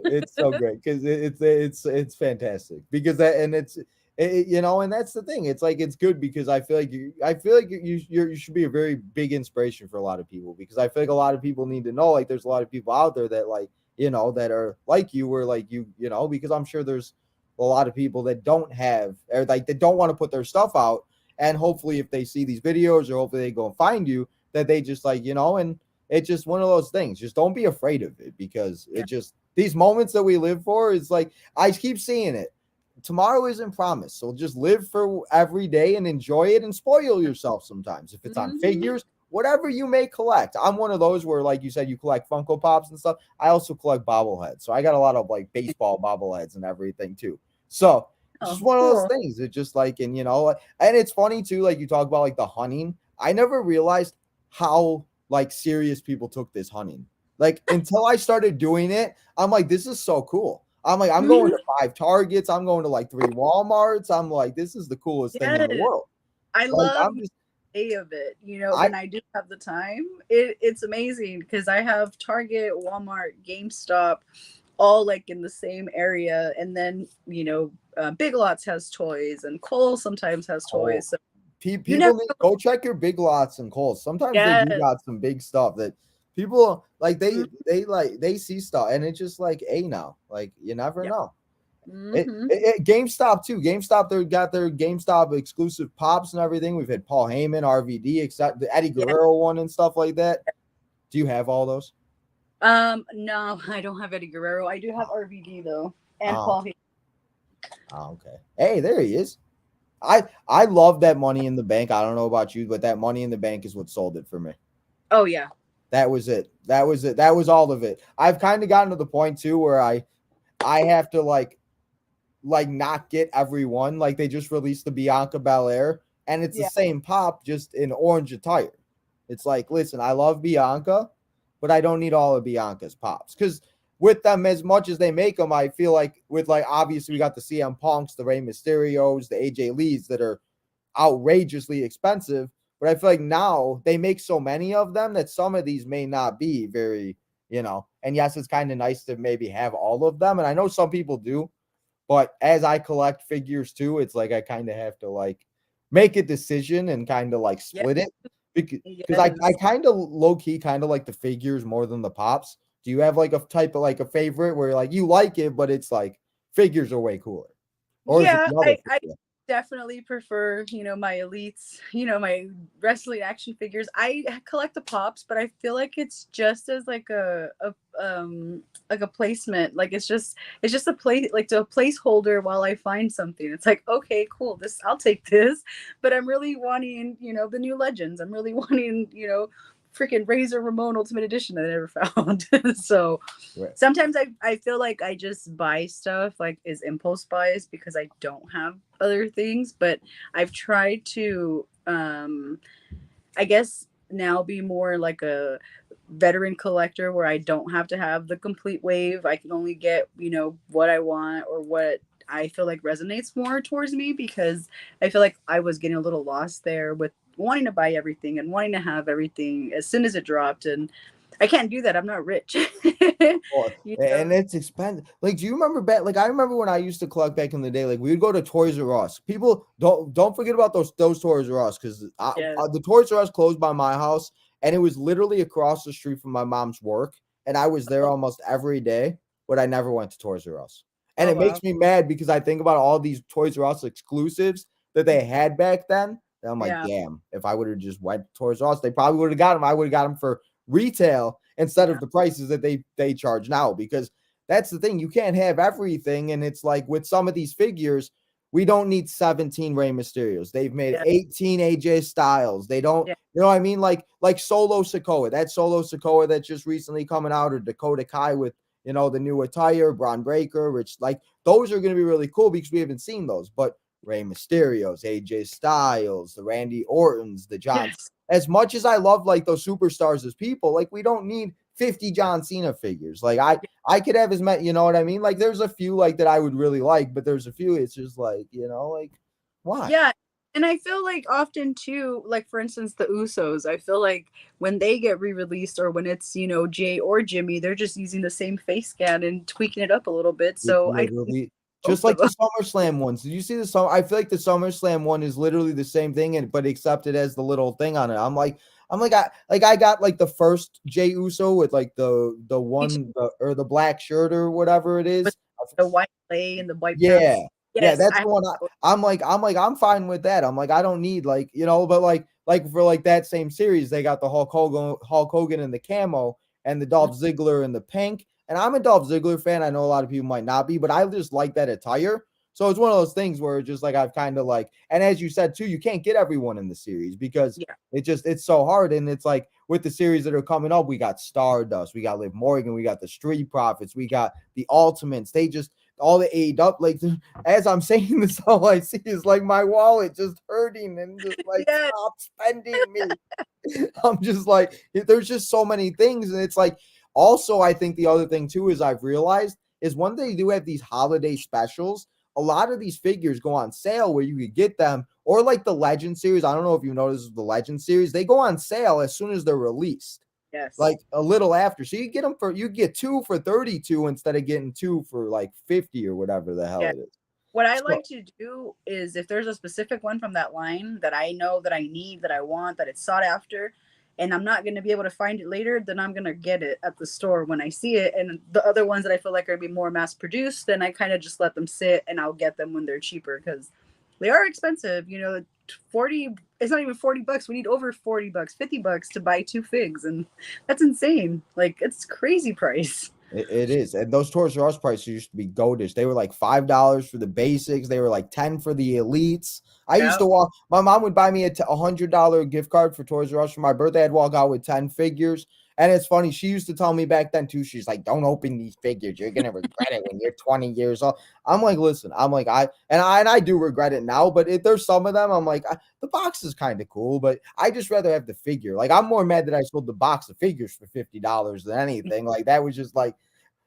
Speaker 1: It's so great because it's fantastic because that and and that's the thing. It's like it's good because I feel like you should be a very big inspiration for a lot of people because I feel like a lot of people need to know, like, there's a lot of people out there that, like, that are like you or like because I'm sure there's a lot of people that don't have, or like they don't want to put their stuff out, and hopefully if they see these videos or hopefully they go and find you, that they just, like, and it's just one of those things. Just don't be afraid of it because
Speaker 2: yeah.
Speaker 1: it just these moments that we live for is like I keep seeing it. Tomorrow isn't promised. So just live for every day and enjoy it and spoil yourself sometimes. If it's on
Speaker 2: Hmm.
Speaker 1: figures, whatever you may collect. I'm one of those where, like you said, you collect Funko Pops and stuff. I also collect bobbleheads. So I got a lot of like baseball bobbleheads and everything too. So it's just
Speaker 2: Oh,
Speaker 1: one of those
Speaker 2: cool.
Speaker 1: things. It's just like, and it's funny too, like you talk about like the hunting. I never realized how like serious people took this hunting. Like until I started doing it, I'm like, this is so cool. I'm like, I'm going
Speaker 2: Mhm.
Speaker 1: to 5 Targets. I'm going to like 3 Walmarts. I'm like, this is the coolest thing in the
Speaker 2: Yes,
Speaker 1: world.
Speaker 2: I
Speaker 1: Like,
Speaker 2: love
Speaker 1: I'm just,
Speaker 2: day of it.
Speaker 1: I,
Speaker 2: When I do have the time, it's amazing because I have Target, Walmart, GameStop, all like in the same area, and then Big Lots has toys, and Kohl's sometimes has
Speaker 1: oh,
Speaker 2: toys. So you never
Speaker 1: people need
Speaker 2: know.
Speaker 1: go check your Big Lots and Kohl's. Sometimes they do
Speaker 2: Yes.
Speaker 1: got some big stuff that people like.
Speaker 2: Mm-hmm.
Speaker 1: They see stuff, and it's just like, hey, now, like you never
Speaker 2: Yeah.
Speaker 1: know.
Speaker 2: Hmm.
Speaker 1: GameStop too. GameStop, they got their GameStop exclusive pops and everything. We've had Paul Heyman, RVD, except the Eddie
Speaker 2: Yeah.
Speaker 1: Guerrero one and stuff like that. Do you have all those?
Speaker 2: No, I don't have Eddie Guerrero. I do have RVD though, and
Speaker 1: Oh,
Speaker 2: Paul.
Speaker 1: oh, okay. Hey, there he is. I love that Money in the Bank. I don't know about you, but that Money in the Bank is what sold it for me.
Speaker 2: Oh yeah.
Speaker 1: That was it. That was it. That was all of it. I've kind of gotten to the point too where I have to like not get every one. Like they just released the Bianca Belair, and it's the
Speaker 2: Yeah.
Speaker 1: same pop, just in orange attire. It's like, listen, I love Bianca, but I don't need all of Bianca's pops because with them, as much as they make them, I feel like with like obviously we got the CM Punks, the Rey Mysterios, the AJ Lees that are outrageously expensive. But I feel like now they make so many of them that some of these may not be very, and yes, it's kind of nice to maybe have all of them. And I know some people do, but as I collect figures too, it's like I kind of have to like make a decision and kind of like
Speaker 2: Yeah.
Speaker 1: split it because I
Speaker 2: Yes.
Speaker 1: kind of low key kind of like the figures more than the pops. Do you have like a type of like a favorite where like you like it, but it's like figures are way cooler? Or is it
Speaker 2: Yeah,
Speaker 1: the other
Speaker 2: I
Speaker 1: figure?
Speaker 2: definitely prefer, my elites, my wrestling action figures. I collect the pops, but I feel like it's just as like a placement. Like it's just a place, like a placeholder while I find something. It's like, okay, cool, this I'll take this. But I'm really wanting, the new legends. I'm really wanting, freaking Razor Ramon Ultimate Edition that I never found. So
Speaker 1: Right.
Speaker 2: sometimes I feel like I just buy stuff like is impulse buys because I don't have other things, but I've tried to I guess now be more like a veteran collector where I don't have to have the complete wave. I can only get, what I want or what I feel like resonates more towards me, because I feel like I was getting a little lost there with wanting to buy everything and wanting to have everything as soon as it dropped. And I can't do that. I'm not rich.
Speaker 1: Well,
Speaker 2: You
Speaker 1: and
Speaker 2: know?
Speaker 1: it's expensive. Like, do you remember back? Like, I remember when I used to collect back in the day. Like, we would go to Toys R Us. People don't forget about those Toys R Us, because
Speaker 2: Yeah.
Speaker 1: the Toys R Us closed by my house, and it was literally across the street from my mom's work, and I was there
Speaker 2: Oh,
Speaker 1: almost every day, but I never went to Toys R Us, and
Speaker 2: oh
Speaker 1: it
Speaker 2: wow.
Speaker 1: makes me mad because I think about all these Toys R Us exclusives that they had back then. And I'm like,
Speaker 2: Yeah.
Speaker 1: damn, if I would have just went to Toys R Us, they probably would have got them. I would have got them for retail instead
Speaker 2: Yeah.
Speaker 1: of the prices that they charge now, because that's the thing, you can't have everything. And it's like with some of these figures, we don't need 17 Rey Mysterios. They've made
Speaker 2: Yeah.
Speaker 1: 18 AJ Styles. They don't,
Speaker 2: Yeah.
Speaker 1: you know what I mean? Like Solo Sokoa, that Solo Sokoa that's just recently coming out, or Dakota Kai with, the new attire, Braun Breaker, which, like, those are going to be really cool because we haven't seen those. But Rey Mysterios, AJ Styles, the Randy Ortons, the John,
Speaker 2: Yes.
Speaker 1: as much as I love like those superstars as people, like, we don't need 50 John Cena figures. Like, I could have as many, you know what I mean? Like, there's a few like that I would really like, but there's a few it's just like, like, why?
Speaker 2: Yeah. And I feel like often too, like for instance, the Usos, I feel like when they get re-released or when it's, Jay or Jimmy, they're just using the same face scan and tweaking it up a little bit.
Speaker 1: It's
Speaker 2: So I need
Speaker 1: literally just
Speaker 2: both of
Speaker 1: like
Speaker 2: them.
Speaker 1: the SummerSlam ones. Did you see the summer? I feel like the SummerSlam one is literally the same thing, and but except it has the little thing on it. I got like the first Jay Uso with like the one or the black shirt or whatever it
Speaker 2: With
Speaker 1: is.
Speaker 2: the white clay and the white
Speaker 1: Yeah.
Speaker 2: pants.
Speaker 1: Yeah,
Speaker 2: Yes,
Speaker 1: that's the one I'm fine with that. I'm like, I don't need, like, but like for like that same series, they got the Hulk Hogan in the camo, and the Dolph Ziggler in the pink. And I'm a Dolph Ziggler fan. I know a lot of people might not be, but I just like that attire. So it's one of those things where just like I've kind of like, and as you said too, you can't get everyone in the series because
Speaker 2: yeah,
Speaker 1: it's so hard. And it's like with the series that are coming up, we got Stardust, we got Liv Morgan, we got the Street Profits, we got the Ultimates. They just all the AEW, like, as I'm saying this, all I see is like my wallet just hurting and just like,
Speaker 2: yeah,
Speaker 1: stop spending me. I'm just like, there's just so many things. And it's like, also, I think the other thing too is I've realized is when they do have these holiday specials, a lot of these figures go on sale where you could get them, or like the Legend series. I don't know if you noticed the Legend series, they go on sale as soon as they're released,
Speaker 2: yes.
Speaker 1: like a little after. So you get two for 32 instead of getting two for like 50 or whatever the hell
Speaker 2: Yeah.
Speaker 1: it is.
Speaker 2: What I
Speaker 1: So
Speaker 2: like to do is if there's a specific one from that line that I know that I need, that I want, that it's sought after, and I'm not going to be able to find it later, then I'm going to get it at the store when I see it. And the other ones that I feel like are going to be more mass produced, then I kind of just let them sit and I'll get them when they're cheaper because they are expensive. 40, it's not even $40. We need over $40, $50 to buy two figs. And that's insane. Like, it's crazy price.
Speaker 1: it is. And those Toys R Us prices used to be goatish. They were like $5 for the basics. They were like 10 for the elites. I used
Speaker 2: Yeah.
Speaker 1: to walk. My mom would buy me a $100 gift card for Toys R Us for my birthday. I'd walk out with 10 figures. And it's funny. She used to tell me back then too. She's like, "Don't open these figures. You're gonna regret it when you're 20 years old." I'm like, listen. I'm like, I do regret it now. But if there's some of them, I'm like, the box is kind of cool, but I just rather have the figure. Like, I'm more mad that I sold the box of figures for $50 than anything. Like, that was just like,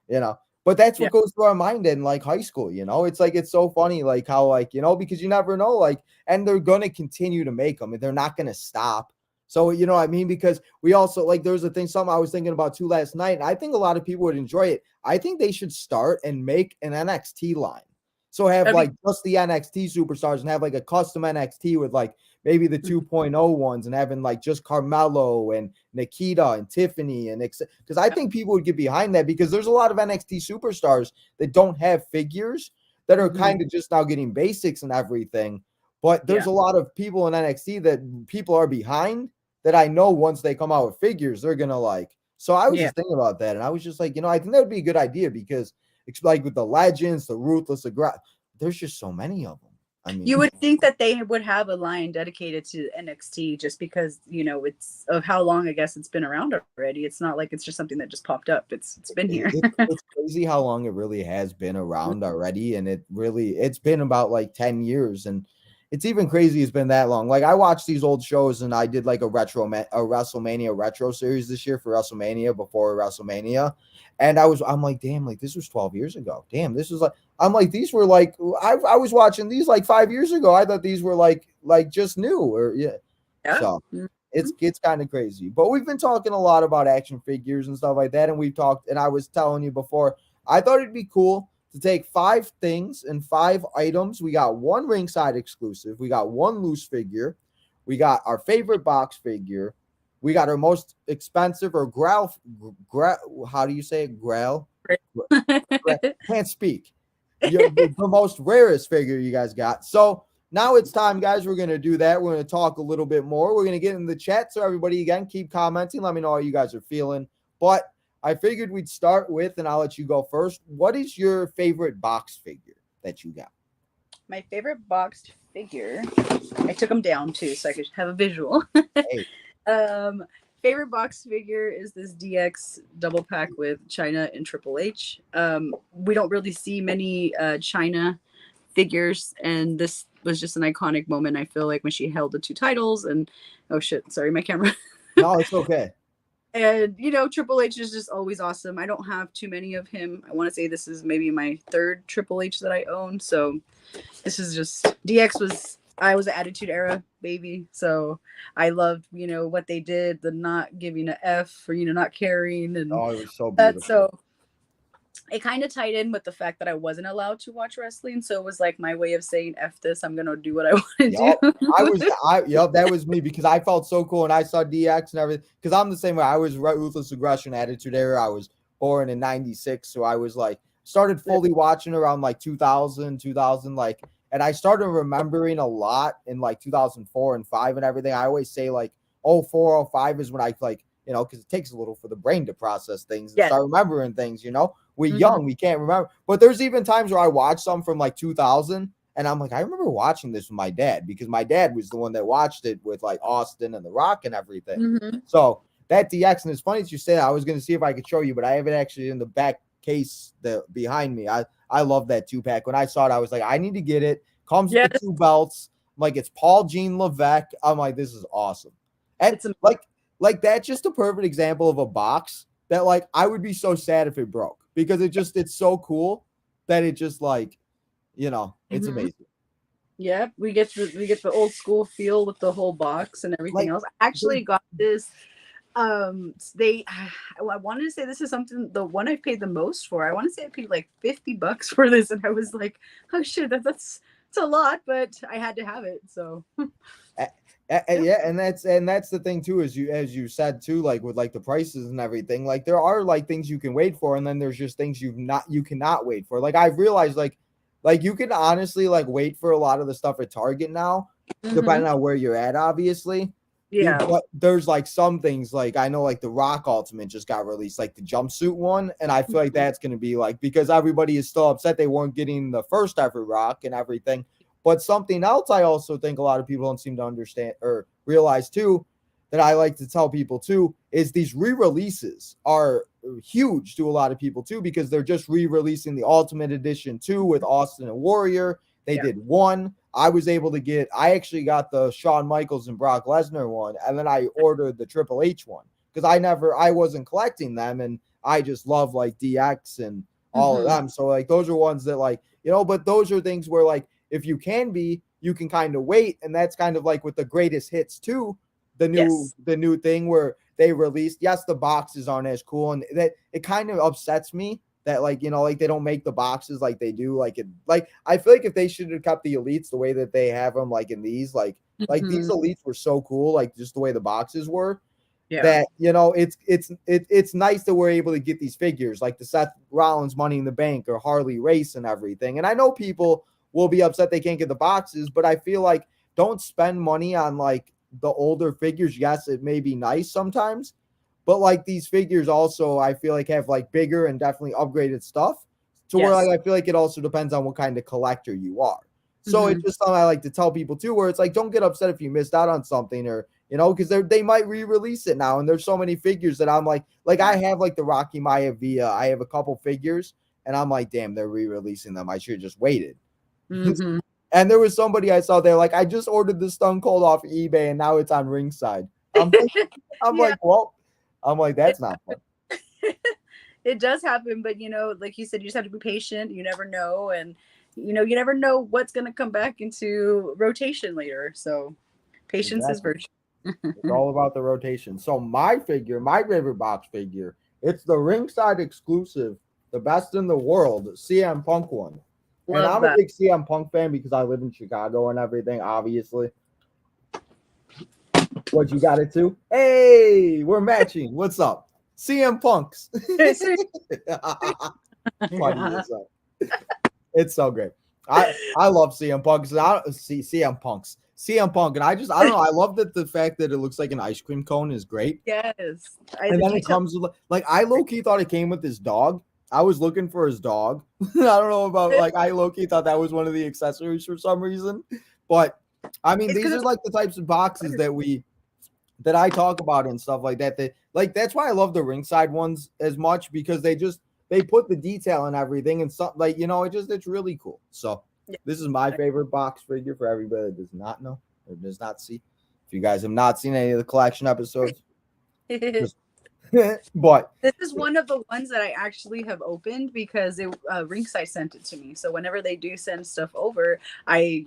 Speaker 1: you know. But that's
Speaker 2: Yeah.
Speaker 1: what goes through our mind in like high school. It's like, it's so funny, like how, like, because you never know, like, and they're gonna continue to make them and they're not gonna stop. So, you know what I mean? Because we also, like, there's a thing, something I was thinking about too last night, and I think a lot of people would enjoy it. I think they should start and make an NXT line. So have
Speaker 2: That'd
Speaker 1: like just the NXT superstars and have like a custom NXT with like maybe the
Speaker 2: be,
Speaker 1: 2.0 ones, and having like just Carmelo and Nikita and Tiffany, and because I think people would get behind that, because there's a lot of NXT superstars that don't have figures, that are
Speaker 2: Mhm.
Speaker 1: kind of just now getting basics and everything. But there's
Speaker 2: Yeah.
Speaker 1: a lot of people in NXT that people are behind, that I know once they come out with figures, they're gonna like. So I was
Speaker 2: Yeah.
Speaker 1: just thinking about that, and I was just like, I think that would be a good idea, because it's like with the legends, the ruthless, there's just so many of them. I
Speaker 2: You
Speaker 1: mean,
Speaker 2: would think that they would have a line dedicated to NXT just because, it's of how long I guess it's been around already. It's not like it's just something that just popped up. It's been here.
Speaker 1: it's crazy how long it really has been around already, and it's been about like 10 years, and it's even crazy it's been that long. Like, I watched these old shows, and I did like a WrestleMania retro series this year for WrestleMania, before WrestleMania, and I'm like, damn, like, this was 12 years ago. Damn, this was like, I'm like, these were like, I was watching these like 5 years ago. I thought these were like just new, or yeah.
Speaker 2: Yeah.
Speaker 1: So
Speaker 2: Mm.
Speaker 1: It's kind of crazy. But we've been talking a lot about action figures and stuff like that, and we've talked, and I was telling you before, I thought it'd be cool to take 5 things and 5 items. We got one ringside exclusive, we got one loose figure, we got our favorite box figure, we got our most expensive or how do you say it? Can't speak. The most rarest figure you guys got. So now it's time, guys. We're going to do that. We're going to talk a little bit more. We're going to get in the chat. So everybody, again, keep commenting. Let me know how you guys are feeling. But I figured we'd start with, and I'll let you go first. What is your favorite box figure that you got?
Speaker 2: My favorite boxed figure. I took them down too, so I could have a visual.
Speaker 1: Hey.
Speaker 2: Favorite box figure is this DX double pack with China and Triple H. We don't really see many China figures, and this was just an iconic moment. I feel like when she held the 2 titles, and oh shit, sorry, my camera.
Speaker 1: No, it's okay.
Speaker 2: And Triple H is just always awesome. I don't have too many of him. I want to say this is maybe my 3rd Triple H that I own. So this is just DX I was an Attitude Era baby, so I loved what they did, the not giving an F for not caring, and
Speaker 1: it was so beautiful.
Speaker 2: So it kind of tied in with the fact that I wasn't allowed to watch wrestling, so it was like my way of saying F this, I'm gonna do what I want to do.
Speaker 1: That was me, because I felt so cool and I saw DX and everything, because I'm the same way. I was Ruthless Aggression, Attitude Era. I was born in 96, so I was like started fully watching around like 2000 like, and I started remembering a lot in like 2004 and 5 and everything. I always say like 04, 05 is when I like, because it takes a little for the brain to process things and start remembering things, We're young, we can't remember. But there's even times where I watch some from like 2000 and I'm like, I remember watching this with my dad, because my dad was the one that watched it with like Austin and The Rock and everything. So that DX, and it's funny that you say that. I was going to see if I could show you, but I have it actually in the back case behind me. I love that 2-pack. When I saw it, I was like, I need to get it. Comes with the 2 belts. I'm like, it's Paul Jean Levesque. I'm like, this is awesome. And it's like that's just a perfect example of a box that like I would be so sad if it broke, because it's so cool that it just like, it's amazing.
Speaker 2: Yeah, we get the old school feel with the whole box and everything else. I actually got this. I wanted to say this is the one I paid the most for. I want to say I paid like $50 for this, and I was like, oh shit, that's a lot, but I had to have it. So
Speaker 1: yeah, and that's the thing too, as you said too, like with like the prices and everything, like there are like things you can wait for, and then there's just things you cannot wait for. Like I've realized like you can honestly like wait for a lot of the stuff at Target now, depending on where you're at, obviously.
Speaker 2: Yeah.
Speaker 1: But there's like some things, like I know like the Rock Ultimate just got released, like the jumpsuit one, and I feel like that's going to be like, because everybody is still upset they weren't getting the first ever Rock and everything. But something else I also think a lot of people don't seem to understand or realize too, that I like to tell people too, is these re-releases are huge to a lot of people too, because they're just re-releasing the Ultimate Edition 2 with Austin and Warrior. They did 1. I actually got the Shawn Michaels and Brock Lesnar one, and then I ordered the Triple H one, because I wasn't collecting them, and I just love like DX and all of them. So like those are ones that like, but those are things where like, if you can kind of wait, and that's kind of like with the greatest hits too, the new thing where they released. Yes, the boxes aren't as cool, and that it kind of upsets me that like like they don't make the boxes like they do. Like I feel like if they should have kept the elites the way that they have them, like in these, like these elites were so cool, like just the way the boxes were. That it's nice that we're able to get these figures like the Seth Rollins Money in the Bank or Harley Race and everything. And I know people will be upset they can't get the boxes, but I feel like don't spend money on like the older figures. Yes, it may be nice sometimes, but like these figures also, I feel like have like bigger and definitely upgraded stuff to where like, I feel like it also depends on what kind of collector you are. So it's just something I like to tell people too, where it's like, don't get upset if you missed out on something, or, because they might re-release it now. And there's so many figures that I'm like I have like the Rocky Maivia. I have a couple figures and I'm like, damn, they're re-releasing them. I should have just waited. And there was somebody I saw there, like, I just ordered the Stone Cold off eBay and now it's on Ringside. I'm like, well, I'm like, that's not fun.
Speaker 2: It does happen, but like you said, you just have to be patient. You never know, and you never know what's going to come back into rotation later. So patience is virtue.
Speaker 1: It's all about the rotation. So my figure, my favorite box figure, it's the ringside exclusive, the best in the world, CM Punk one. And
Speaker 2: Love
Speaker 1: I'm a
Speaker 2: that.
Speaker 1: big CM Punk fan because I live in Chicago and everything, obviously. What, you got it too? Hey, we're matching. What's up? CM Punks. Funny as hell. It's so great. I love CM Punks. I see CM Punks. CM Punk, and I don't know. I love that the fact that it looks like an ice cream cone is great.
Speaker 2: Yes,
Speaker 1: And
Speaker 2: the
Speaker 1: then it
Speaker 2: detail.
Speaker 1: comes with like I low key thought it came with his dog. I was looking for his dog. I don't know about like I low key thought that was one of the accessories for some reason. But I mean,
Speaker 2: It's
Speaker 1: these
Speaker 2: because
Speaker 1: are like the types of boxes that I talk about and stuff like that. That like that's why I love the ringside ones as much because they put the detail and everything and stuff like it's really cool. So this is my favorite box figure for everybody that does not know or does not see. If you guys have not seen any of the collection episodes,
Speaker 2: it's.
Speaker 1: just but
Speaker 2: This is one of the ones that I actually have opened because Ringside sent it to me. So whenever they do send stuff over, I,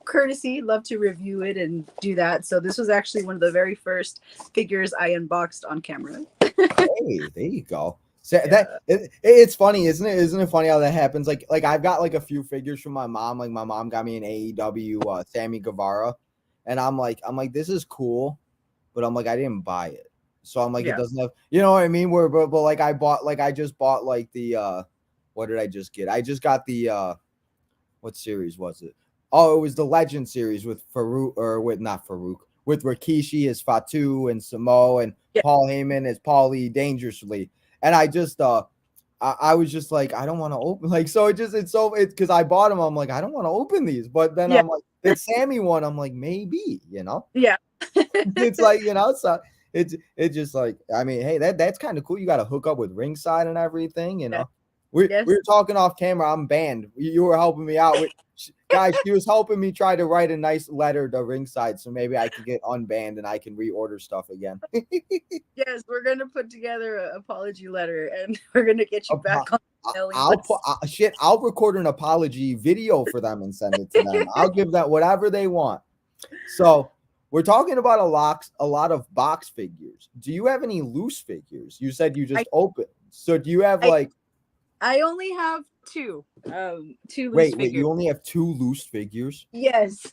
Speaker 2: courtesy, love to review it and do that. So this was actually one of the very first figures I unboxed on camera.
Speaker 1: hey, there you go. So
Speaker 2: Yeah.
Speaker 1: it's funny, isn't it? Isn't it funny how that happens? Like I've got like a few figures from my mom. Like my mom got me an AEW Sammy Guevara, and I'm like this is cool, but I'm like I didn't buy it. So I'm like it
Speaker 2: Yeah.
Speaker 1: doesn't have you know what I mean? But like I just bought like the what did I just get? I just got the what series was it? Oh, it was the Legend series with Farouk or with not Farouk with Rikishi as Fatu and Samo and
Speaker 2: Yeah.
Speaker 1: Paul Heyman as Paulie Dangerously. And I was just like, I don't want to open like so it's because I bought them. I'm like, I don't want to open these, but then
Speaker 2: Yeah.
Speaker 1: I'm like, that Sammy one, I'm like, maybe,
Speaker 2: Yeah.
Speaker 1: it's like, so it's just like, I mean, hey, that's kind of cool. You got to hook up with ringside and everything. We
Speaker 2: Yes.
Speaker 1: were talking off camera. I'm banned. You were helping me out with guys. She was helping me try to write a nice letter to ringside, so maybe I can get unbanned and I can reorder stuff again.
Speaker 2: Yes. We're going to put together an apology letter and we're going to get you back on the mailing
Speaker 1: I'll put
Speaker 2: list.
Speaker 1: shit. I'll record an apology video for them and send it to them. I'll give them whatever they want. So we're talking about a lot of box figures. Do you have any loose figures? You said you
Speaker 2: I,
Speaker 1: just opened. So do you have
Speaker 2: I,
Speaker 1: like
Speaker 2: I only have two loose
Speaker 1: wait,
Speaker 2: figures.
Speaker 1: you only have two loose figures?
Speaker 2: Yes.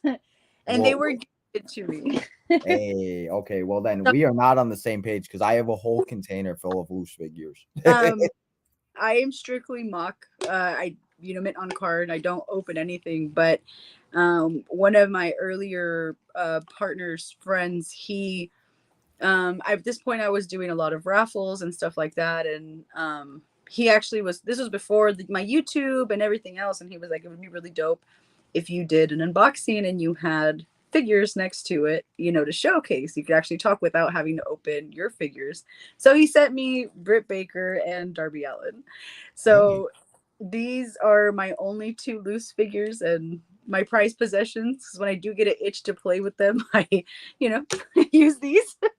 Speaker 2: And they
Speaker 1: Whoa.
Speaker 2: were gifted to me.
Speaker 1: Hey, okay. Well, then
Speaker 2: So,
Speaker 1: we are not on the same page because I have a whole container full of loose figures.
Speaker 2: um, I am strictly mock. I mint on card. I don't open anything. But one of my earlier partner's friends, he at this point I was doing a lot of raffles and stuff like that, and he actually was. This was before my YouTube and everything else, and he was like, it would be really dope if you did an unboxing and you had figures next to it, to showcase. You could actually talk without having to open your figures. So he sent me Britt Baker and Darby Allin.
Speaker 1: Hey.
Speaker 2: So these are my only two loose figures and my prized possessions. When I do get an itch to play with them, I, use these. But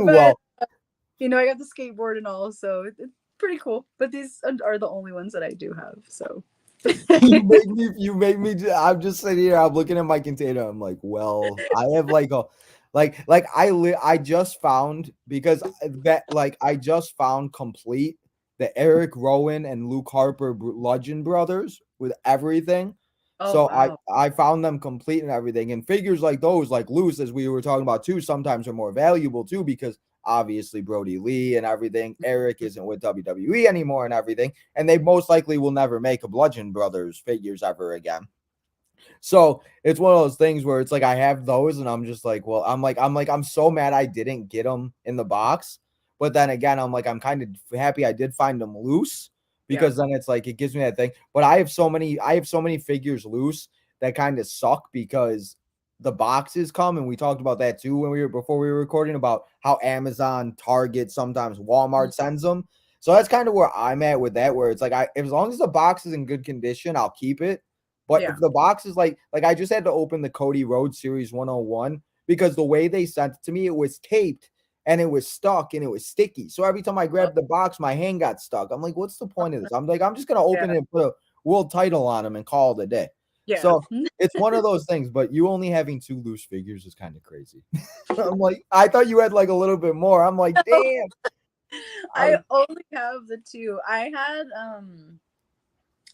Speaker 1: Well,
Speaker 2: I got the skateboard and all, so it's pretty cool. But these are the only ones that I do have. So
Speaker 1: I'm just sitting here, I'm looking at my container. I'm like, well, I have like a I just found because that like I just found complete the Eric Rowan and Luke Harper Legend brothers with everything.
Speaker 2: oh
Speaker 1: So I
Speaker 2: wow,
Speaker 1: I found them complete and everything. And figures like those, like loose, as we were talking about too, sometimes are more valuable too because obviously Brody Lee and everything. Eric isn't with WWE anymore and everything, and they most likely will never make a Bludgeon Brothers figures ever again. So it's one of those things where it's like I have those, and I'm just like, well, I'm so mad I didn't get them in the box. But then again, I'm like, I'm kind of happy I did find them loose
Speaker 2: yeah,
Speaker 1: because then it's like it gives me that thing. But I have so many figures loose that kind of suck because the boxes come, and we talked about that too when before we were recording about how Amazon, Target, sometimes Walmart sends them. So that's kind of where I'm at with that, where it's like as long as the box is in good condition, I'll keep it. But
Speaker 2: yeah,
Speaker 1: if the box is like I just had to open the Cody Rhodes Series 101 because the way they sent it to me, it was taped and it was stuck and it was sticky. So every time I
Speaker 2: oh,
Speaker 1: grabbed the box, my hand got stuck. I'm like, what's the point of this? I'm like, I'm just gonna open
Speaker 2: yeah,
Speaker 1: it and put a world title on them and call it a day.
Speaker 2: Yeah.
Speaker 1: So it's one of those things, but you only having 2 loose figures is kind of crazy. I'm like, I thought you had like a little bit more. I'm like, damn.
Speaker 2: I only have the two. I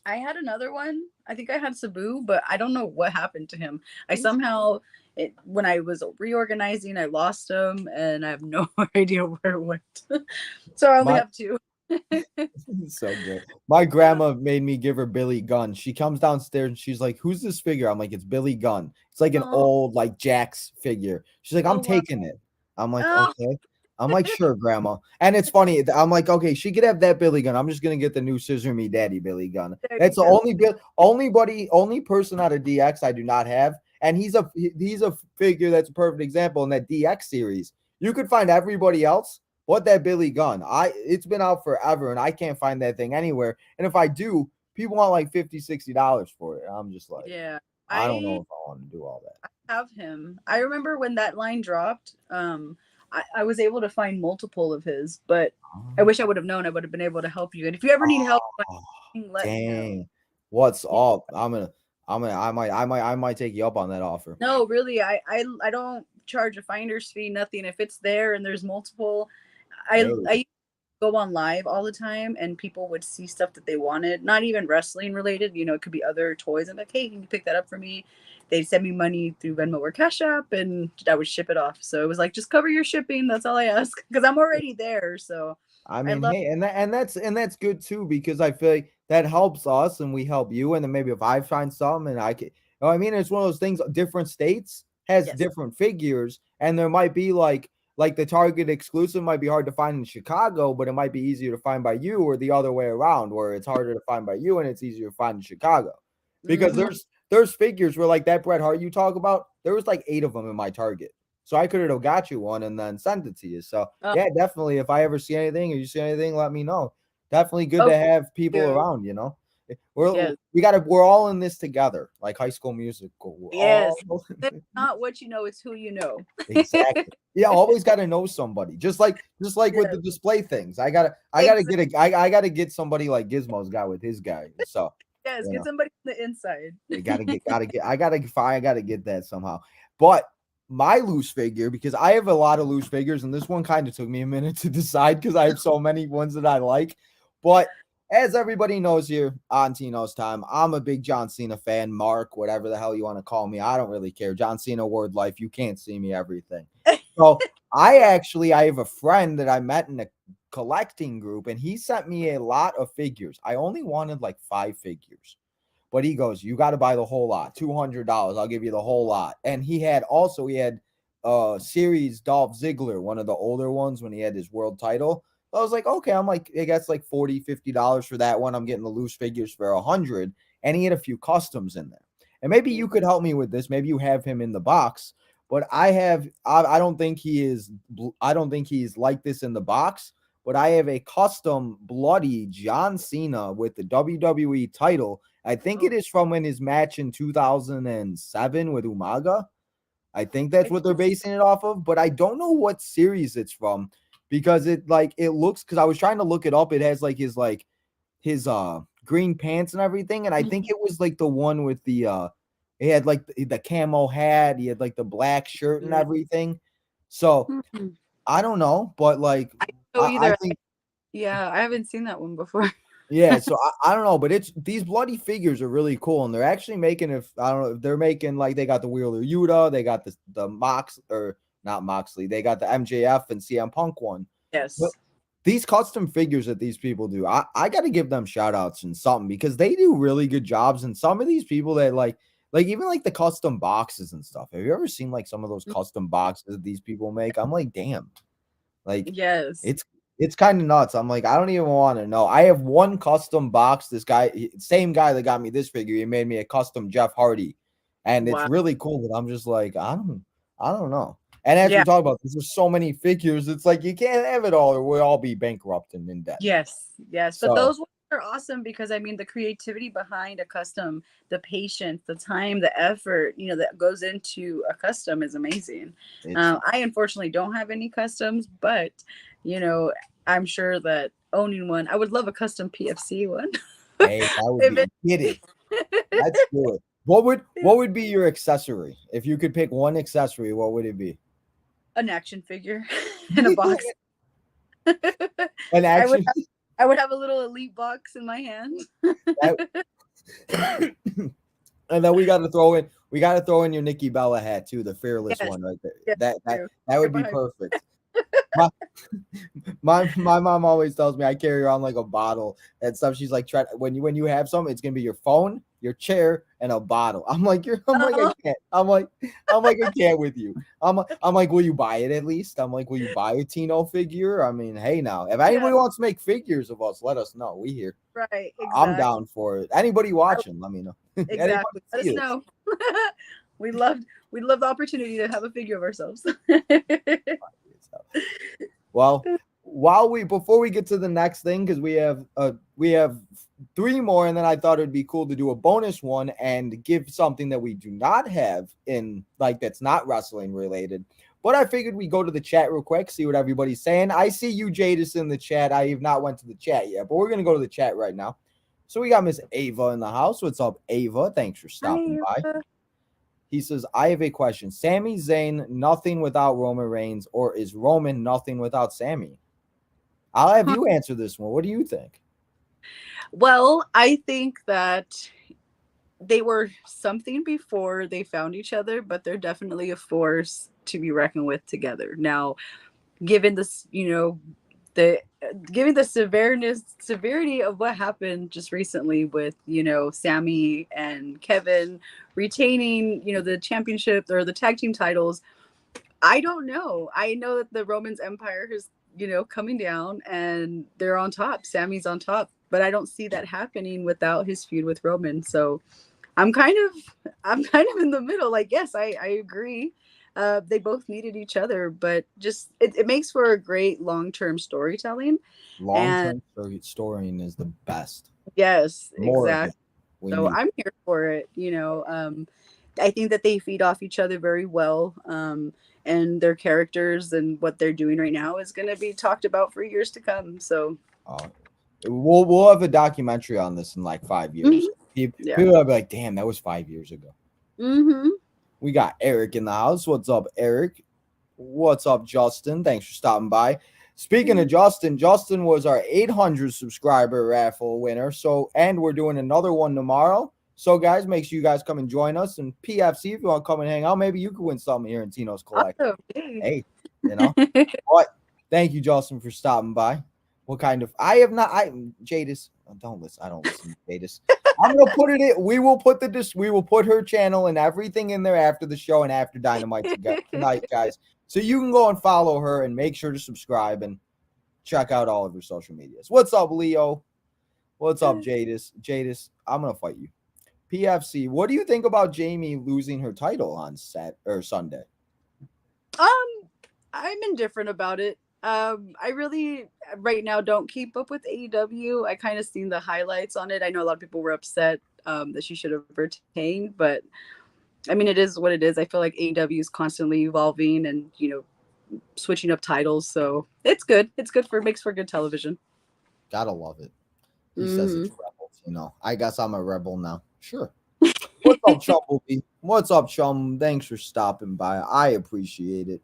Speaker 2: had another one. I think I had Sabu, but I don't know what happened to him. I somehow when I was reorganizing, I lost him and I have no idea where it went. So I only
Speaker 1: My
Speaker 2: have two.
Speaker 1: so good. My grandma made me give her Billy Gunn. She comes downstairs and she's like, "Who's this figure?" I'm like, "It's Billy Gunn." It's like an
Speaker 2: Oh,
Speaker 1: old like Jax figure. She's like, "I'm
Speaker 2: oh wow.
Speaker 1: taking it." I'm like,
Speaker 2: Oh,
Speaker 1: "Okay." I'm like, "Sure, grandma." And it's funny. I'm like, "Okay, she could have that Billy Gunn. I'm just gonna get the new Scissor Me Daddy Billy Gunn."
Speaker 2: there you
Speaker 1: That's the
Speaker 2: go.
Speaker 1: only person out of DX I do not have, and he's a figure that's a perfect example in that DX series. You could find everybody else. What that Billy Gunn? It's been out forever and I can't find that thing anywhere. And if I do, people want like $50, $60 for it. I'm just like,
Speaker 2: Yeah.
Speaker 1: I don't know
Speaker 2: I
Speaker 1: if I want to do all that.
Speaker 2: have him. I remember when that line dropped, I was able to find multiple of his, but I
Speaker 1: Oh,
Speaker 2: wish I would have known. I would have been able to help you. And if you ever need help,
Speaker 1: oh,
Speaker 2: let me know.
Speaker 1: dang. What's up? I might take you up on that offer.
Speaker 2: No, really, I don't charge a finder's fee, nothing. If it's there and there's multiple,
Speaker 1: Hey,
Speaker 2: I go on live all the time and people would see stuff that they wanted, not even wrestling related. It could be other toys. I'm like, hey, can you pick that up for me? They'd send me money through Venmo or Cash App and I would ship it off. So it was like, just cover your shipping. That's all I ask because I'm already there. So
Speaker 1: I
Speaker 2: I
Speaker 1: mean,
Speaker 2: love
Speaker 1: hey, and that's good too because I feel like that helps us and we help you. And then maybe if I find something and I can, I mean, it's one of those things. Different states has
Speaker 2: yes.
Speaker 1: different figures, and there might be like the Target exclusive might be hard to find in Chicago, but it might be easier to find by you, or the other way around, where it's harder to find by you and it's easier to find in Chicago. Because
Speaker 2: Hmm.
Speaker 1: there's figures where like that Bret Hart you talk about, there was like 8 of them in my Target. So I could have got you one and then sent it to you. So
Speaker 2: Oh,
Speaker 1: yeah, definitely. If I ever see anything or you see anything, let me know. Definitely good
Speaker 2: oh,
Speaker 1: to have people
Speaker 2: you.
Speaker 1: around. We're
Speaker 2: Yes.
Speaker 1: we're all in this together, like High School Musical. We're all
Speaker 2: Yes. It's not what you know, it's who you know.
Speaker 1: exactly. Yeah, always got to know somebody. Just like with
Speaker 2: Yes.
Speaker 1: the display things. I gotta
Speaker 2: Exactly.
Speaker 1: get I gotta get somebody like Gizmo's guy with his guy. So
Speaker 2: Yes.
Speaker 1: you
Speaker 2: Get
Speaker 1: know.
Speaker 2: somebody on the inside.
Speaker 1: They gotta get. I gotta get that somehow. But my loose figure, because I have a lot of loose figures, and this one kind of took me a minute to decide because I have so many ones that I like. But as everybody knows here on Tino's time, I'm a big John Cena fan. Mark, whatever the hell you want to call me, I don't really care. John Cena word life. You can't see me everything. So
Speaker 2: Yeah.
Speaker 1: I have a friend that I met in a collecting group, and he sent me a lot of figures. I only wanted like 5 figures. But he goes, you got to buy the whole lot, $200. I'll give you the whole lot. And he had series Dolph Ziggler, one of the older ones when he had his world title. I was like, okay, I'm like, I guess like $40, $50 for that one. I'm getting the loose figures for 100. And he had a few customs in there. And maybe you could help me with this. Maybe you have him in the box, but I don't think I don't think he's like this in the box. But I have a custom bloody John Cena with the WWE title. I think
Speaker 2: Oh,
Speaker 1: it is from in his match in 2007 with Umaga. I think that's
Speaker 2: I
Speaker 1: what they're
Speaker 2: can see.
Speaker 1: basing it off of, but I don't know what series it's from because it looks because I was trying to look it up. It has his green pants and everything, and I think it was like the one with the it had like the camo hat, he had like the black shirt and everything. So
Speaker 2: Mhm.
Speaker 1: I don't know, but like
Speaker 2: I don't know
Speaker 1: I
Speaker 2: either.
Speaker 1: think
Speaker 2: Yeah, I haven't seen that one before.
Speaker 1: yeah, so I don't know, but it's these bloody figures are really cool, and they're actually making if I don't know if they're making like they got the Wheeler Yuta, they got the Mox or not Moxley, they got the MJF and CM Punk one. But
Speaker 2: Yes.
Speaker 1: these custom figures that these people do, I got to give them shout outs and something because they do really good jobs. And some of these people that like even like the custom boxes and stuff. Have you ever seen like some of those custom boxes that these people make? I'm like, damn. Like
Speaker 2: Yes.
Speaker 1: it's it's kind of nuts. I'm like, I don't even want to know. I have one custom box. This guy, same guy that got me this figure, he made me a custom Jeff Hardy, and it's
Speaker 2: Wow.
Speaker 1: really cool. But I'm just like, I don't know. And as we
Speaker 2: Yeah.
Speaker 1: talk about this, there's so many figures. It's like you can't have it all, or we'll all be bankrupt and in debt.
Speaker 2: Yes. Yes. But
Speaker 1: So
Speaker 2: those ones are awesome because I mean the creativity behind a custom, the patience, the time, the effort, that goes into a custom is amazing.
Speaker 1: it's
Speaker 2: I unfortunately don't have any customs, but you know, I'm sure that owning one, I would love a custom PFC one.
Speaker 1: hey, that would
Speaker 2: if
Speaker 1: be get it.
Speaker 2: it
Speaker 1: Let's do it. What would be your accessory? If you could pick one accessory, what would it be?
Speaker 2: An action figure in a box.
Speaker 1: An action.
Speaker 2: I would have a little elite box in my hand.
Speaker 1: And then we got to throw in your Nikki Bella hat too, the fearless
Speaker 2: Yes.
Speaker 1: one right there.
Speaker 2: Yes,
Speaker 1: That would be perfect. My mom always tells me I carry around like a bottle and stuff. She's like, when you have some, it's gonna be your phone, your chair, and a bottle. I'm like, I can't. I'm like, I can't with you. I'm like, will you buy it at least? I'm like, will you buy a Tino figure? I mean, hey now, if anybody wants to make figures of us, let us know. We here.
Speaker 2: Right. Exactly.
Speaker 1: I'm down for it. Anybody watching, let me know.
Speaker 2: Exactly. Let us know. We'd love the opportunity to have a figure of ourselves.
Speaker 1: Well, before we get to the next thing, because we have 3 more, and then I thought it'd be cool to do a bonus one and give something that we do not have in, like, that's not wrestling related. But I figured we go to the chat real quick, see what everybody's saying. I see you, Jadis, in the chat. I have not went to the chat yet, but we're gonna go to the chat right now. So we got Miss Ava in the house. What's up, Ava? Thanks for stopping by. He says, I have a question. Sami Zayn, nothing without Roman Reigns, or is Roman nothing without Sami? I'll have you answer this one. What do you think?
Speaker 2: Well, I think that they were something before they found each other, but they're definitely a force to be reckoned with together. Now, given this, given the severity of what happened just recently with, Sami and Kevin retaining, the championship or the tag team titles, I don't know. I know that the Romans Empire is, coming down and they're on top. Sami's on top, but I don't see that happening without his feud with Roman. So I'm kind of in the middle. Like, yes, I agree. They both needed each other, but just it makes for a great long-term storytelling.
Speaker 1: Long-term storytelling is the best.
Speaker 2: Yes,
Speaker 1: More
Speaker 2: exactly. So I'm here for it. I think that they feed off each other very well. And their characters and what they're doing right now is going to be talked about for years to come. So
Speaker 1: we'll have a documentary on this in like 5 years.
Speaker 2: Mm-hmm.
Speaker 1: People will be like, damn, that was 5 years ago.
Speaker 2: Mm-hmm.
Speaker 1: We got Eric in the house. What's up, Eric? What's up, Justin? Thanks for stopping by. Speaking of Justin was our 800 subscriber raffle winner. And we're doing another one tomorrow. So, guys, make sure you guys come and join us. And PFC, if you want to come and hang out, maybe you could win something here in Tino's collection.
Speaker 2: Awesome.
Speaker 1: Hey, But thank you, Justin, for stopping by. Jadis. Don't listen. I don't listen to Jadis. I'm gonna put it in. We will put her channel and everything in there after the show and after Dynamite tonight, guys. So you can go and follow her and make sure to subscribe and check out all of her social medias. What's up, Leo? What's up, Jadis? Jadis, I'm gonna fight you. PFC, what do you think about Jamie losing her title on Sunday?
Speaker 2: I'm indifferent about it. I really right now don't keep up with AEW. I kind of seen the highlights on it. I know a lot of people were upset that she should have retained, but I mean, it is what it is. I feel like AEW is constantly evolving and, switching up titles. So it's good. It's good makes for good television.
Speaker 1: Gotta love it. He says it's rebels, I guess I'm a rebel now. Sure. What's up, Chumblebee? What's up, Chum? Thanks for stopping by. I appreciate it.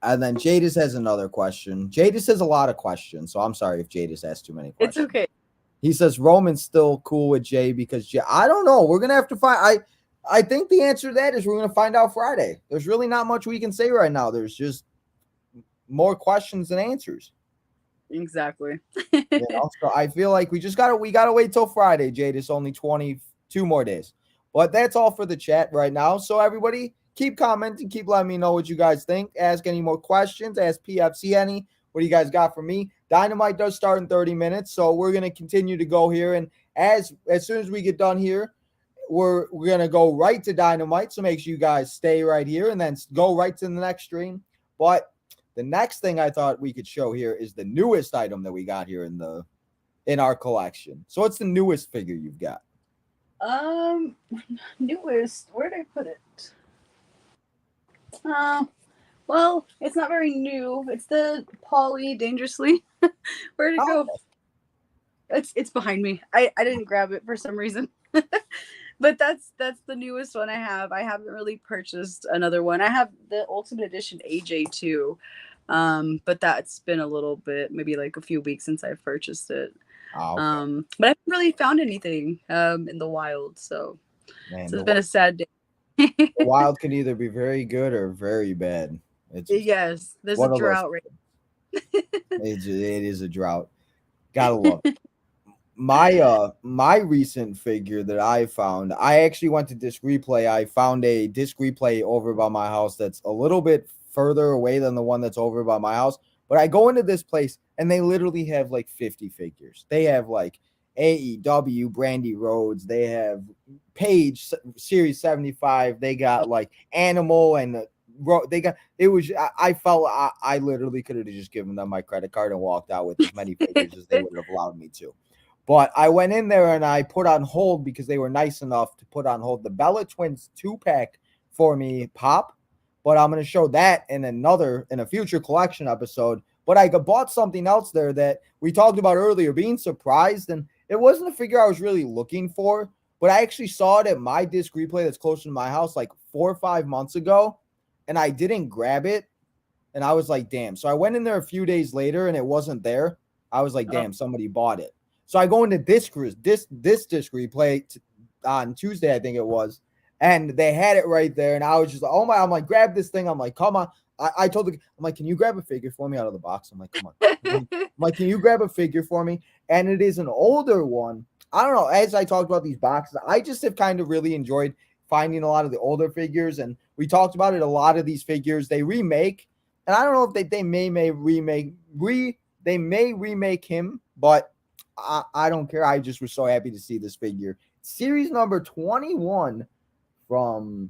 Speaker 1: And then Jadis has another question. Jadis has a lot of questions, so I'm sorry if Jadis asked too many questions.
Speaker 2: It's okay.
Speaker 1: He says Roman's still cool with Jay because I don't know. We're gonna have to find. I think the answer to that is we're gonna find out Friday. There's really not much we can say right now. There's just more questions than answers.
Speaker 2: Exactly.
Speaker 1: So I feel like we gotta wait till Friday, Jadis. Only 22 more days. But that's all for the chat right now. So everybody, keep commenting, keep letting me know what you guys think. Ask any more questions. Ask PFC any. What do you guys got for me? Dynamite does start in 30 minutes, so we're gonna continue to go here. And as soon as we get done here, we're gonna go right to Dynamite. So make sure you guys stay right here and then go right to the next stream. But the next thing I thought we could show here is the newest item that we got here in our collection. So what's the newest figure you've got?
Speaker 2: Newest. Where did I put it? Well, it's not very new. It's the Polly Dangerously. Where did it go? It's behind me. I didn't grab it for some reason. But that's the newest one I have. I haven't really purchased another one. I have the Ultimate Edition AJ too. But that's been a little bit, maybe like a few weeks since I've purchased it.
Speaker 1: Ah, okay.
Speaker 2: But I haven't really found anything in the wild, so
Speaker 1: Man,
Speaker 2: it's been a sad day.
Speaker 1: the wild can either be very good or very bad.
Speaker 2: Yes,
Speaker 1: It's
Speaker 2: there's a
Speaker 1: one of those.
Speaker 2: drought right.
Speaker 1: It is a drought. Gotta love it. My recent figure that I found, I actually went to disc replay. I found a disc replay over by my house that's a little bit further away than the one that's over by my house. But I go into this place and they literally have like 50 figures. They have like AEW, Brandy Rhodes. They have Page Series 75. They got like Animal and they got it was I felt I literally could have just given them my credit card and walked out with as many figures as they would have allowed me to. But I went in there and I put on hold because they were nice enough to put on hold the Bella Twins 2-pack for me pop. But I'm going to show that in a future collection episode. But I bought something else there that we talked about earlier, being surprised. And it wasn't a figure I was really looking for, but I actually saw it at my disc replay that's close to my house like 4 or 5 months ago. And I didn't grab it. And I was like, damn. So I went in there a few days later and it wasn't there. I was like, damn, somebody bought it. So I go into this disc replay on Tuesday, I think it was, and they had it right there. And I was just like, oh my, I'm like, grab this thing. I'm like, come on. I told the, I'm like, can you grab a figure for me out of the box? I'm like, come on. I'm like, can you grab a figure for me? And it is an older one. I don't know. As I talked about these boxes, I just have kind of really enjoyed finding a lot of the older figures. And we talked about it. A lot of these figures they remake. And I don't know if they may remake him, but I don't care. I just was so happy to see this figure. Series number 21 from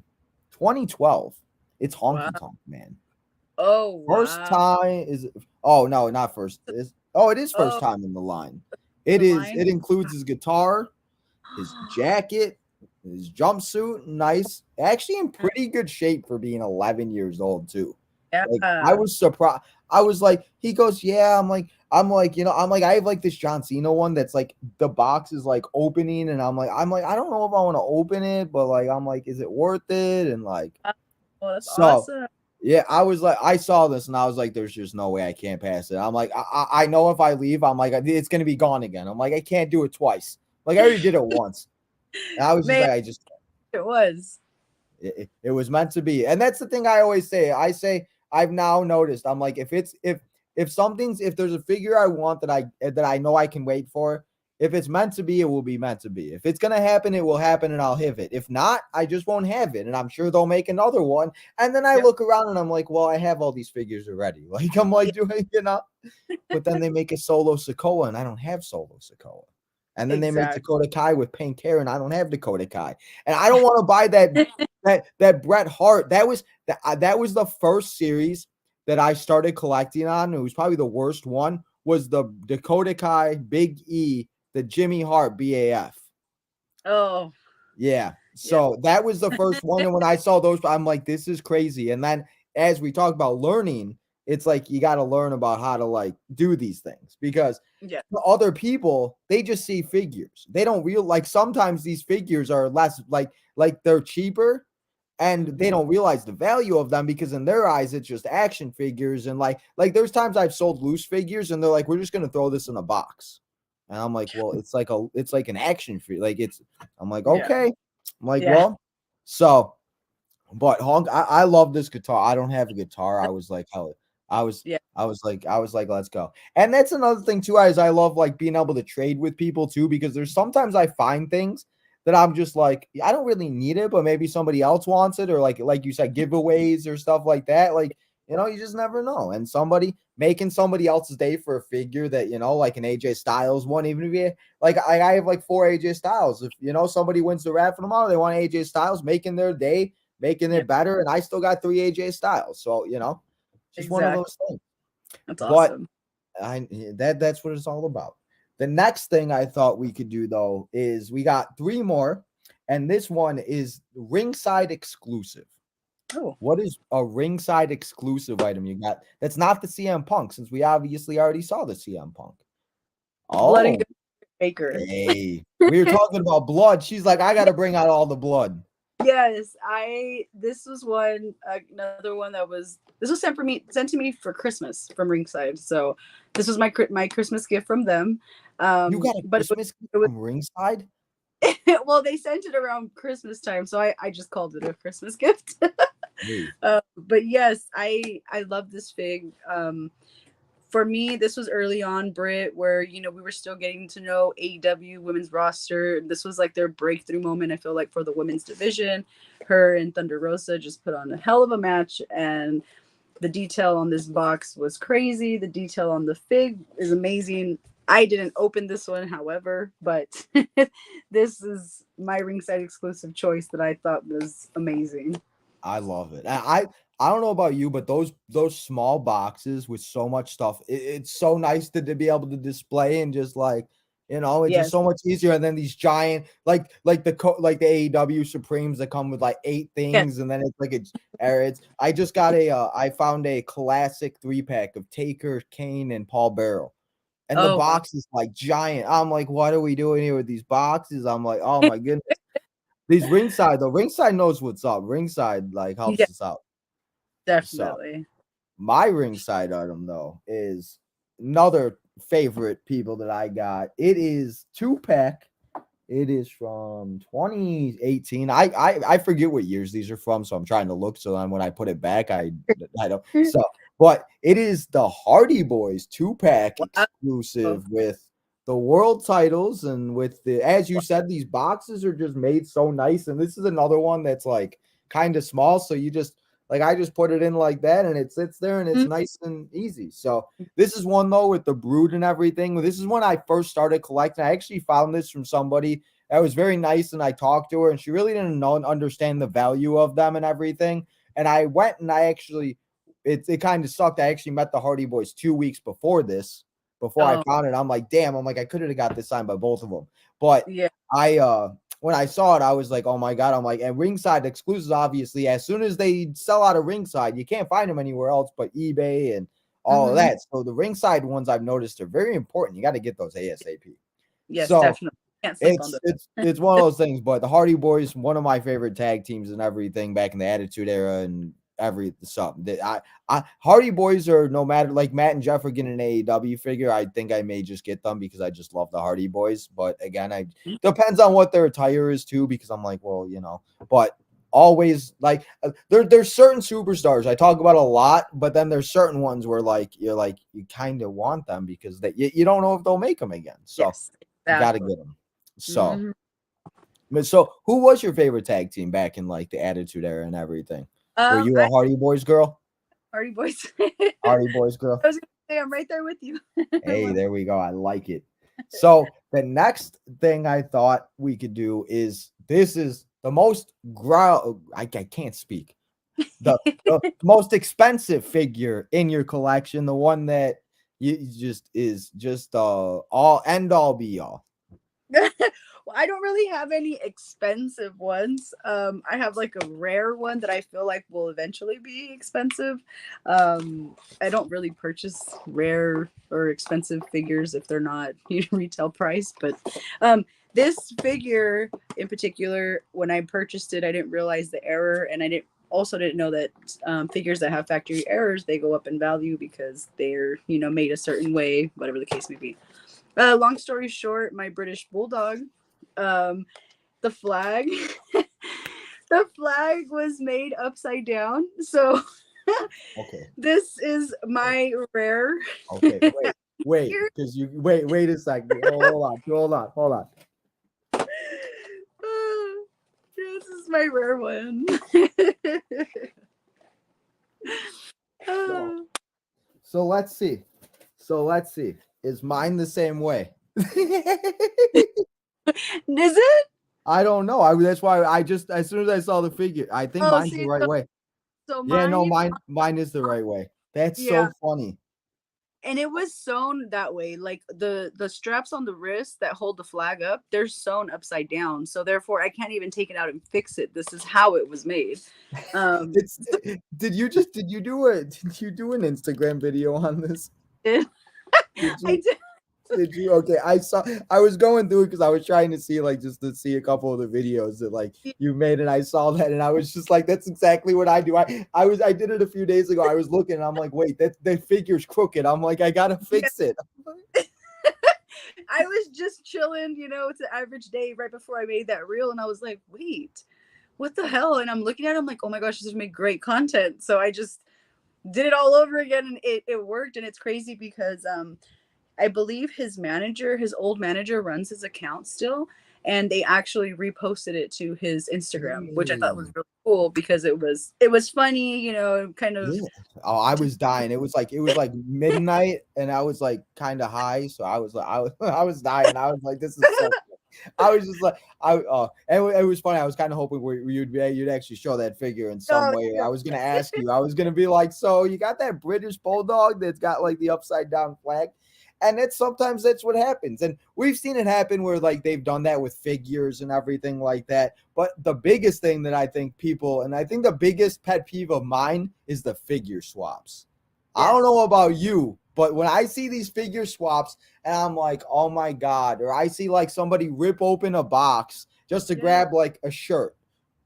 Speaker 1: 2012. It's Honky Tonk Man.
Speaker 2: Oh,
Speaker 1: First
Speaker 2: wow.
Speaker 1: time is oh no, not first. It is first
Speaker 2: Oh,
Speaker 1: time in the line.
Speaker 2: the line.
Speaker 1: It includes his guitar, his jacket, his jumpsuit, nice. Actually in pretty good shape for being 11 years old too. Like I
Speaker 2: Yeah.
Speaker 1: was surprised. I was like, he goes, yeah. I'm like, I have like this John Cena one that's like the box is like opening, and I'm like, I don't know if I want to open it, but like, I'm like, is it worth it? And like,
Speaker 2: Oh, that's
Speaker 1: so
Speaker 2: awesome.
Speaker 1: yeah, I was like, I saw this and I was like, there's just no way I can't pass it. I'm like, I know if I leave, I'm like, it's gonna be gone again. I'm like, I can't do it twice. Like I already did it once. And I was just
Speaker 2: Man,
Speaker 1: like, I just
Speaker 2: it was.
Speaker 1: it was meant to be. And that's the thing I always say. I say I've now noticed. I'm like, if there's a figure I want that I know I can wait for, if it's meant to be, it will be meant to be. If it's gonna happen, it will happen and I'll have it. If not, I just won't have it. And I'm sure they'll make another one. And then I
Speaker 2: Yep.
Speaker 1: look around and I'm like, well, I have all these figures already. Like I'm like,
Speaker 2: Yeah,
Speaker 1: do I, but then they make a solo Sokoa and I don't have solo Sokoa. And then they make
Speaker 2: exactly.
Speaker 1: Dakota Kai with pink hair, and I don't have Dakota Kai. And I don't want to buy that Bret Hart. That was the first series that I started collecting on. It was probably the worst one. Was the Dakota Kai Big E, the Jimmy Hart BAF.
Speaker 2: Oh,
Speaker 1: Yeah.
Speaker 2: yeah.
Speaker 1: So that was the first one. And when I saw those, I'm like, this is crazy. And then as we talk about learning, it's like you got to learn about how to like do these things because
Speaker 2: Yeah.
Speaker 1: other people, they just see figures. They don't like sometimes these figures are less like they're cheaper and they
Speaker 2: Mhm.
Speaker 1: don't realize the value of them because in their eyes it's just action figures and like there's times I've sold loose figures and they're like, we're just gonna throw this in a box. And I'm like, well, it's like an action figure. I'm like,
Speaker 2: Yeah.
Speaker 1: okay. I'm like,
Speaker 2: Yeah.
Speaker 1: well, so but Honk, I love this guitar. I don't have a guitar. I was like, hell, I was
Speaker 2: Yeah.
Speaker 1: I was like, let's go. And that's another thing too, is I love like being able to trade with people too, because there's sometimes I find things that I'm just like, I don't really need it, but maybe somebody else wants it, or like you said, giveaways or stuff like that. Like, you just never know. And somebody making somebody else's day for a figure that, like an AJ Styles one, even if you like I have like 4 AJ Styles. If somebody wins the raffle tomorrow, they want AJ Styles making their day, making
Speaker 2: Yep.
Speaker 1: it better, and I still got 3 AJ Styles. So, just one of
Speaker 2: Exactly.
Speaker 1: those things.
Speaker 2: That's
Speaker 1: But
Speaker 2: awesome.
Speaker 1: that's what it's all about. The next thing I thought we could do though is we got 3 more, and this one is ringside exclusive.
Speaker 2: Oh,
Speaker 1: What is a ringside exclusive item you got? That's not the CM Punk, since we obviously already saw the CM Punk.
Speaker 2: Blood and
Speaker 1: Oh,
Speaker 2: Baker.
Speaker 1: Hey, we were talking about blood. She's like, I got to bring out all the blood.
Speaker 2: Yes, this was one another one that was this was sent to me for Christmas from Ringside. So this was my Christmas gift from them.
Speaker 1: You got a
Speaker 2: But
Speaker 1: Christmas gift
Speaker 2: it was
Speaker 1: from Ringside?
Speaker 2: well, they sent it around Christmas time, so I just called it a Christmas gift.
Speaker 1: Hey,
Speaker 2: But yes, I love this fig. For me, this was early on, Brit, where we were still getting to know AEW women's roster. This was like their breakthrough moment. I feel like for the women's division, her and Thunder Rosa just put on a hell of a match, and the detail on this box was crazy. The detail on the fig is amazing. I didn't open this one, however, but this is my ringside exclusive choice that I thought was amazing.
Speaker 1: I love it. I don't know about you, but those small boxes with so much stuff, it's so nice to be able to display and just like, it's just
Speaker 2: Yes.
Speaker 1: so much easier. And then these giant, like the AEW Supremes that come with like 8
Speaker 2: Yes.
Speaker 1: things, and then it's like I just got I found a classic 3-pack of Taker, Kane, and Paul Bearer. And the
Speaker 2: Oh, wow.
Speaker 1: box is like giant. I'm like, what are we doing here with these boxes? I'm like, oh my goodness. These Ringside knows what's up. Ringside like
Speaker 2: Yeah,
Speaker 1: helps us out. So
Speaker 2: definitely.
Speaker 1: my ringside item though is another favorite people that I got. It is 2-pack. It is from 2018. I forget what years these are from, so I'm trying to look. So then when I put it back, I don't. So, but it is the Hardy Boys 2-pack
Speaker 2: Wow.
Speaker 1: exclusive with the world titles, and with as you said, these boxes are just made so nice. And this is another one that's like kind of small, so you just like I just put it in like that, and it sits there, and it's
Speaker 2: Mhm.
Speaker 1: nice and easy. So this is one though with the brood and everything. This is when I first started collecting. I actually found this from somebody that was very nice, and I talked to her, and she really didn't understand the value of them and everything. And I went and I actually, it kind of sucked. I actually met the Hardy Boys 2 weeks before this, before I
Speaker 2: Oh,
Speaker 1: found it. I'm like, damn. I'm like, I could have got this signed by both of them, but
Speaker 2: yeah.
Speaker 1: I when I saw it, I was like, oh my God. I'm like, and ringside exclusives, obviously, as soon as they sell out of ringside, you can't find them anywhere else but eBay and all of
Speaker 2: Hmm.
Speaker 1: that. So the ringside ones I've noticed are very important. You got to get those ASAP.
Speaker 2: Yes,
Speaker 1: So
Speaker 2: definitely. Can't sleep on
Speaker 1: it's
Speaker 2: those.
Speaker 1: it's it's one of those things, but the Hardy Boys, one of my favorite tag teams and everything back in the Attitude Era and every something that I Hardy Boys are, no matter, like Matt and Jeff are getting an AEW figure. I think I may just get them because I just love the Hardy Boys. But again, I depends on what their attire is too, because I'm like, well, but always like there's certain superstars I talk about a lot, but then there's certain ones where you kind of want them because you don't know if they'll make them again. So
Speaker 2: Yes,
Speaker 1: you got to
Speaker 2: exactly.
Speaker 1: get them. So,
Speaker 2: Hmm.
Speaker 1: who was your favorite tag team back in like the Attitude Era and everything? Were you a
Speaker 2: I
Speaker 1: Hardy Boys girl?
Speaker 2: Hardy Boys.
Speaker 1: Hardy Boys girl?
Speaker 2: I was gonna say I'm right there with you.
Speaker 1: Hey, there we go. I like it. So the next thing I thought we could do is this is the most I can't speak. The most expensive figure in your collection, the one that you just is just all end all be all.
Speaker 2: Well, I don't really have any expensive ones. I have like a rare one that I feel like will eventually be expensive. I don't really purchase rare or expensive figures if they're not retail price. But this figure in particular, when I purchased it, I didn't realize the error, and I didn't know that figures that have factory errors, they go up in value because they're made a certain way, whatever the case may be. Long story short, my British Bulldog, um, the flag, the flag was made upside down. So
Speaker 1: Okay.
Speaker 2: this is my rare.
Speaker 1: Okay. Wait, because you wait a second. Hold on.
Speaker 2: This is my rare one.
Speaker 1: So, so let's see. Is mine the same way?
Speaker 2: Is it?
Speaker 1: I don't know. That's why I just, as soon as I saw the figure, I think
Speaker 2: Oh,
Speaker 1: mine's the
Speaker 2: see,
Speaker 1: right way.
Speaker 2: so
Speaker 1: Yeah, no,
Speaker 2: mine,
Speaker 1: mine is the right way. That's
Speaker 2: yeah,
Speaker 1: so funny.
Speaker 2: and it was sewn that way, like the straps on the wrist that hold the flag up, they're sewn upside down, so therefore I can't even take it out and fix it. This is how it was made. um
Speaker 1: It's did you do an Instagram video on this?
Speaker 2: it,
Speaker 1: Did
Speaker 2: I
Speaker 1: you?
Speaker 2: did.
Speaker 1: Did you? Okay, I saw. I was going through it because I was trying to see, like, just to see a couple of the videos that like you made, and I saw that, and I was just like, that's exactly what I do. I did it a few days ago. I was looking, and I'm like, wait, that figure's crooked. I'm like, I gotta
Speaker 2: Yeah.
Speaker 1: fix it.
Speaker 2: I was just chilling, it's an average day right before I made that reel, and I was like, wait, what the hell? And I'm looking at it, I'm like, oh my gosh, this would make great content. So I just did it all over again, and it worked. And it's crazy because I believe his old manager runs his account still, and they actually reposted it to his Instagram, which I thought was
Speaker 1: Really?
Speaker 2: really cool because it was funny, kind of.
Speaker 1: Yeah. Oh, I was dying. It was like midnight, and I was like kind of high, so I was like, I was I was dying. I was like, this is so. I was just like, it was funny. I was kind of hoping you'd actually show that figure in some
Speaker 2: Oh,
Speaker 1: way. I was gonna ask you. I was gonna be like, so you got that British bulldog that's got like the upside down flag, and sometimes that's what happens. And we've seen it happen where like they've done that with figures and everything like that. But the biggest thing that I think people, and I think the biggest pet peeve of mine is the figure swaps. I
Speaker 2: yes.
Speaker 1: don't know about you, but when I see these figure swaps and I'm like, oh my God, or I see like somebody rip open a box just to
Speaker 2: Yeah.
Speaker 1: grab like a shirt.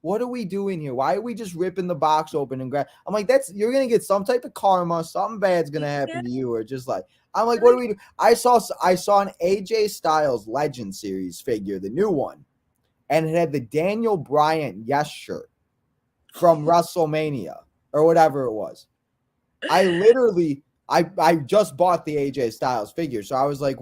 Speaker 1: What are we doing here? Why are we just ripping the box open and grab? I'm like, you're gonna get some type of karma, something bad's gonna
Speaker 2: Yeah.
Speaker 1: happen to you, or just like I'm like, what
Speaker 2: Really?
Speaker 1: do we do? I saw an AJ Styles Legend Series figure, the new one, and it had the Daniel Bryan Yes shirt from WrestleMania or whatever it was. I literally I just bought the AJ Styles figure, so I was like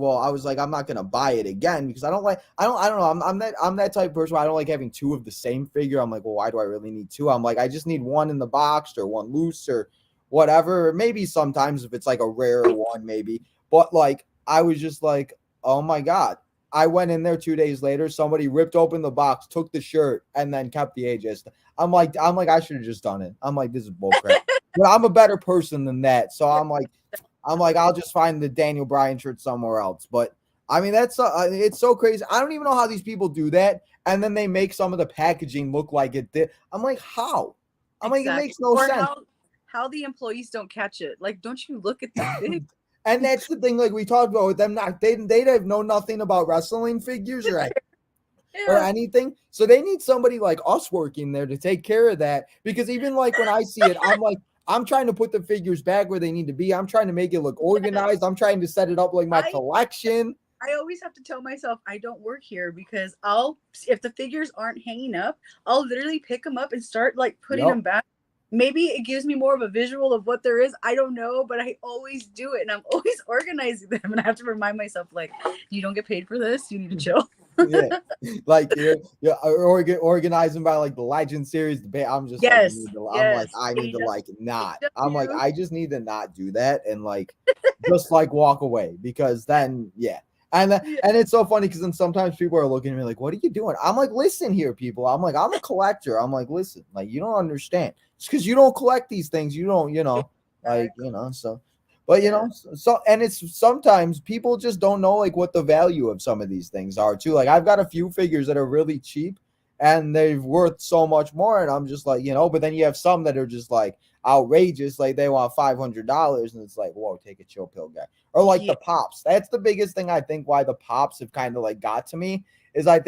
Speaker 1: I'm not gonna buy it again because I don't know I'm that type of person where I don't like having two of the same figure. I'm like, well, why do I really need two? I'm like, I just need one in the box or one loose or whatever. Maybe sometimes if it's like a rare one, maybe. But like I was just like, oh my God. I went in there 2 days later. Somebody ripped open the box, took the shirt, and then kept the AJ. I'm like, I should have just done it. I'm like, this is bullcrap. But I'm a better person than that. So
Speaker 2: Yeah.
Speaker 1: I'm like, I'll just find the Daniel Bryan shirt somewhere else. But I mean, it's so crazy. I don't even know how these people do that. And then they make some of the packaging look like it did. I'm like, how? I'm like, it
Speaker 2: Exactly.
Speaker 1: makes no
Speaker 2: Or
Speaker 1: sense.
Speaker 2: how the employees don't catch it. Like, don't you look at the fig?
Speaker 1: And that's the thing, like we talked about with them, not they have know nothing about wrestling figures or
Speaker 2: Yeah.
Speaker 1: anything. So they need somebody like us working there to take care of that. Because even like when I see it, I'm like, I'm trying to put the figures back where they need to be. I'm trying to make it look
Speaker 2: Yes.
Speaker 1: organized. I'm trying to set it up like my
Speaker 2: I
Speaker 1: collection.
Speaker 2: I always have to tell myself I don't work here because if the figures aren't hanging up, I'll literally pick them up and start like putting
Speaker 1: Yep.
Speaker 2: them back. Maybe it gives me more of a visual of what there is. I don't know, but I always do it and I'm always organizing them. And I have to remind myself, like, you don't get paid for this. You need to chill.
Speaker 1: Yeah. Like organizing by like the Legend series. I'm just like,
Speaker 2: Yes. Yes.
Speaker 1: I need to
Speaker 2: AEW.
Speaker 1: like not. I'm like,
Speaker 2: AEW.
Speaker 1: I just need to not do that and like just like walk away because then yeah.
Speaker 2: Yeah.
Speaker 1: And it's so funny because then sometimes people are looking at me like, what are you doing? I'm like, listen here, people. I'm like, I'm a collector. I'm like, listen, like you don't understand. It's because you don't collect these things. You don't, like,
Speaker 2: Exactly.
Speaker 1: so but
Speaker 2: Yeah.
Speaker 1: and it's sometimes people just don't know like what the value of some of these things are too. Like I've got a few figures that are really cheap and they're worth so much more. And I'm just like, but then you have some that are just like outrageous, like they want $500, and it's like, whoa, take a chill pill, guy. Or like
Speaker 2: Yeah.
Speaker 1: the pops. That's the biggest thing I think why the pops have kind of like got to me is I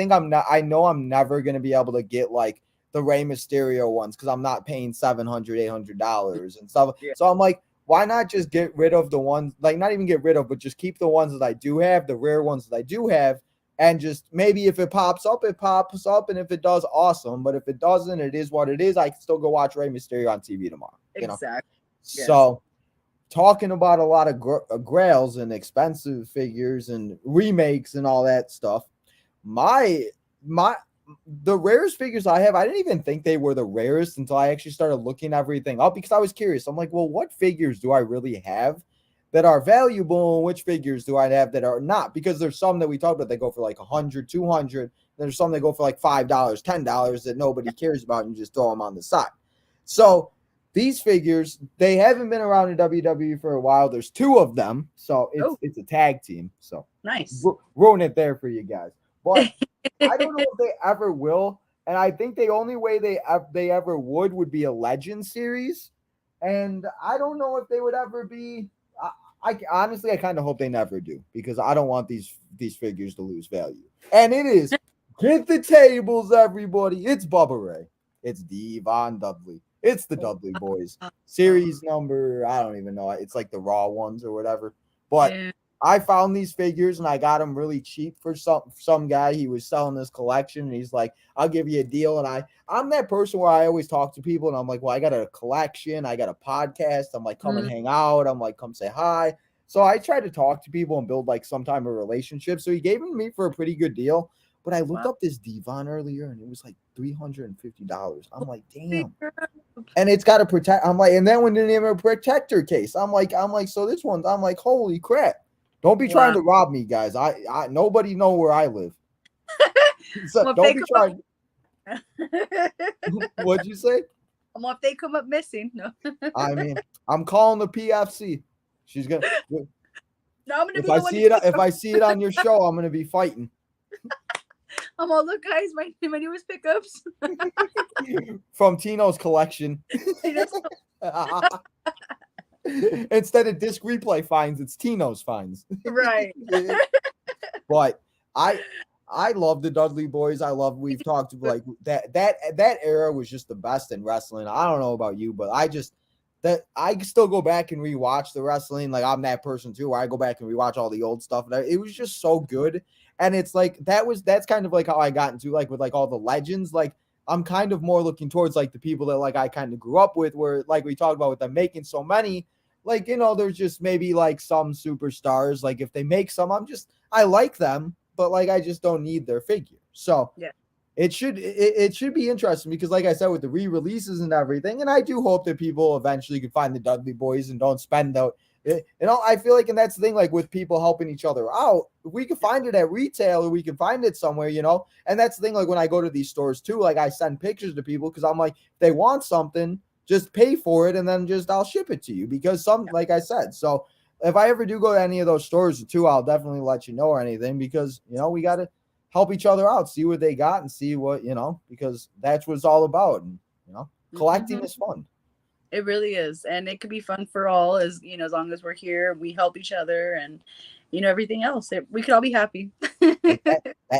Speaker 1: know I'm never gonna be able to get like the Rey Mysterio ones because I'm not paying $700, $800 and stuff.
Speaker 2: Yeah.
Speaker 1: So I'm like, why not just get rid of the ones, like not even get rid of, but just keep the ones that I do have, the rare ones that I do have, and just maybe if it pops up, it pops up, and if it does, awesome. But if it doesn't, it is what it is. I can still go watch Rey Mysterio on TV tomorrow.
Speaker 2: Exactly. Yes.
Speaker 1: So talking about a lot of grails and expensive figures and remakes and all that stuff, my my the rarest figures I have, I didn't even think they were the rarest until I actually started looking everything up because I was curious. I'm like, well, what figures do I really have that are valuable and which figures do I have that are not? Because there's some that we talked about that go for like 100, 200. There's some that go for like $5, $10 that nobody cares about and you just throw them on the side. So these figures, they haven't been around in WWE for a while. There's two of them. So it's
Speaker 2: Oh,
Speaker 1: it's a tag team. So
Speaker 2: nice.
Speaker 1: ruin it there for you guys. But I don't know if they ever will, and I think the only way they ever would be a Legend series, and I don't know if they would ever be. Honestly, I kind of hope they never do because I don't want these figures to lose value. And it is hit the tables, everybody. It's Bubba Ray. It's Devon Dudley. It's the Dudley Boys.
Speaker 2: Oh,
Speaker 1: Series number, I don't even know. It's like the Raw ones or whatever. But
Speaker 2: yeah.
Speaker 1: I found these figures and I got them really cheap for some guy. He was selling this collection and he's like, "I'll give you a deal." And I'm that person where I always talk to people and I'm like, "Well, I got a collection, I got a podcast." I'm like, "Come and
Speaker 2: Mm,
Speaker 1: hang out." I'm like, "Come say hi." So I tried to talk to people and build like some type of relationship. So he gave it to me for a pretty good deal. But I looked
Speaker 2: wow.
Speaker 1: up this Devon earlier and it was like $350. I'm like,
Speaker 2: Holy
Speaker 1: damn.
Speaker 2: crap.
Speaker 1: And it's got to protect. I'm like, and then when didn't even have a protector case. I'm like, so this one's. I'm like, holy crap! Don't be trying
Speaker 2: Wow.
Speaker 1: to rob me, guys. I nobody know where I live. So
Speaker 2: Well, if
Speaker 1: don't
Speaker 2: they
Speaker 1: be
Speaker 2: come up,
Speaker 1: trying. What'd you say?
Speaker 2: well, if they come up missing, no,
Speaker 1: I mean, I'm calling the PFC. She's gonna.
Speaker 2: no, I'm gonna
Speaker 1: If
Speaker 2: be
Speaker 1: I
Speaker 2: the one to
Speaker 1: see it,
Speaker 2: take
Speaker 1: if
Speaker 2: them.
Speaker 1: I see it on your show, I'm gonna be fighting.
Speaker 2: I'm all, look, guys, my newest pickups.
Speaker 1: From Tino's collection.
Speaker 2: I know.
Speaker 1: Instead of disc replay fines, it's Tino's fines.
Speaker 2: Right.
Speaker 1: But I love the Dudley Boys. We've talked like that era was just the best in wrestling. I don't know about you, but I still go back and rewatch the wrestling. Like I'm that person too, where I go back and rewatch all the old stuff. And it was just so good. And it's like that's kind of like how I got into like with like all the legends. Like I'm kind of more looking towards like the people that like I kind of grew up with, where like we talked about with them making so many. Like, there's just maybe like some superstars. Like if they make some, I like them, but like I just don't need their figure. So
Speaker 2: Yeah.
Speaker 1: it should be interesting because like I said with the re-releases and everything, and I do hope that people eventually can find the Dudley Boys and don't spend out. I feel like, and that's the thing, like with people helping each other out, if we can find it at retail or we can find it somewhere, and that's the thing, like when I go to these stores too, like I send pictures to people because I'm like, if they want something, just pay for it and then just I'll ship it to you because like I said. So if I ever do go to any of those stores too, I'll definitely let you know or anything because we got to help each other out, see what they got and see what, because that's what it's all about. And collecting
Speaker 2: Hmm.
Speaker 1: is fun.
Speaker 2: It really is, and it could be fun for all, as as long as we're here, we help each other, and everything else. We could all be happy.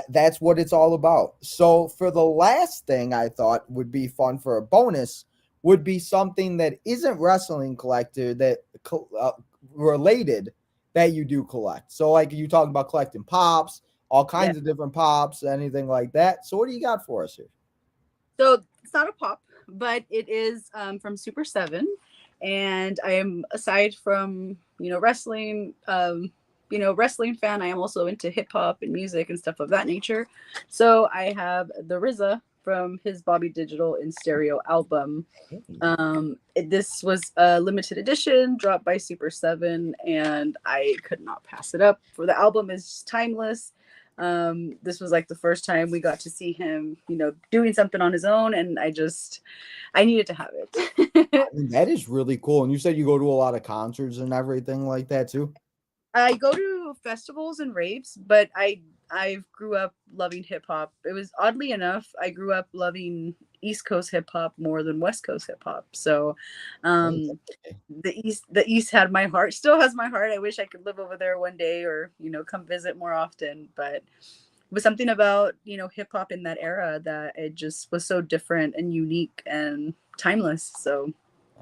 Speaker 1: That's what it's all about. So for the last thing I thought would be fun for a bonus would be something that isn't wrestling collector that related that you do collect. So like you talking about collecting pops, all
Speaker 2: Yeah.
Speaker 1: kinds of different pops, anything like that. So what do you got for us here?
Speaker 2: So it's not a pop, but it is from Super 7. And I am, aside from, wrestling, wrestling fan, I am also into hip hop and music and stuff of that nature. So I have the RZA from his Bobby Digital in Stereo album. This was a limited edition dropped by Super 7, and I could not pass it up. For the album is timeless. This was like the first time we got to see him, doing something on his own, and I needed to have it.
Speaker 1: I mean, that is really cool. And you said you go to a lot of concerts and everything like that too.
Speaker 2: I go to festivals and raves, but I grew up loving hip hop. It was, oddly enough, I grew up loving East Coast hip hop more than West Coast hip hop. So,
Speaker 1: Hey,
Speaker 2: um, the East had my heart, still has my heart. I wish I could live over there one day, or come visit more often. But it was something about hip hop in that era that it just was so different and unique and timeless. So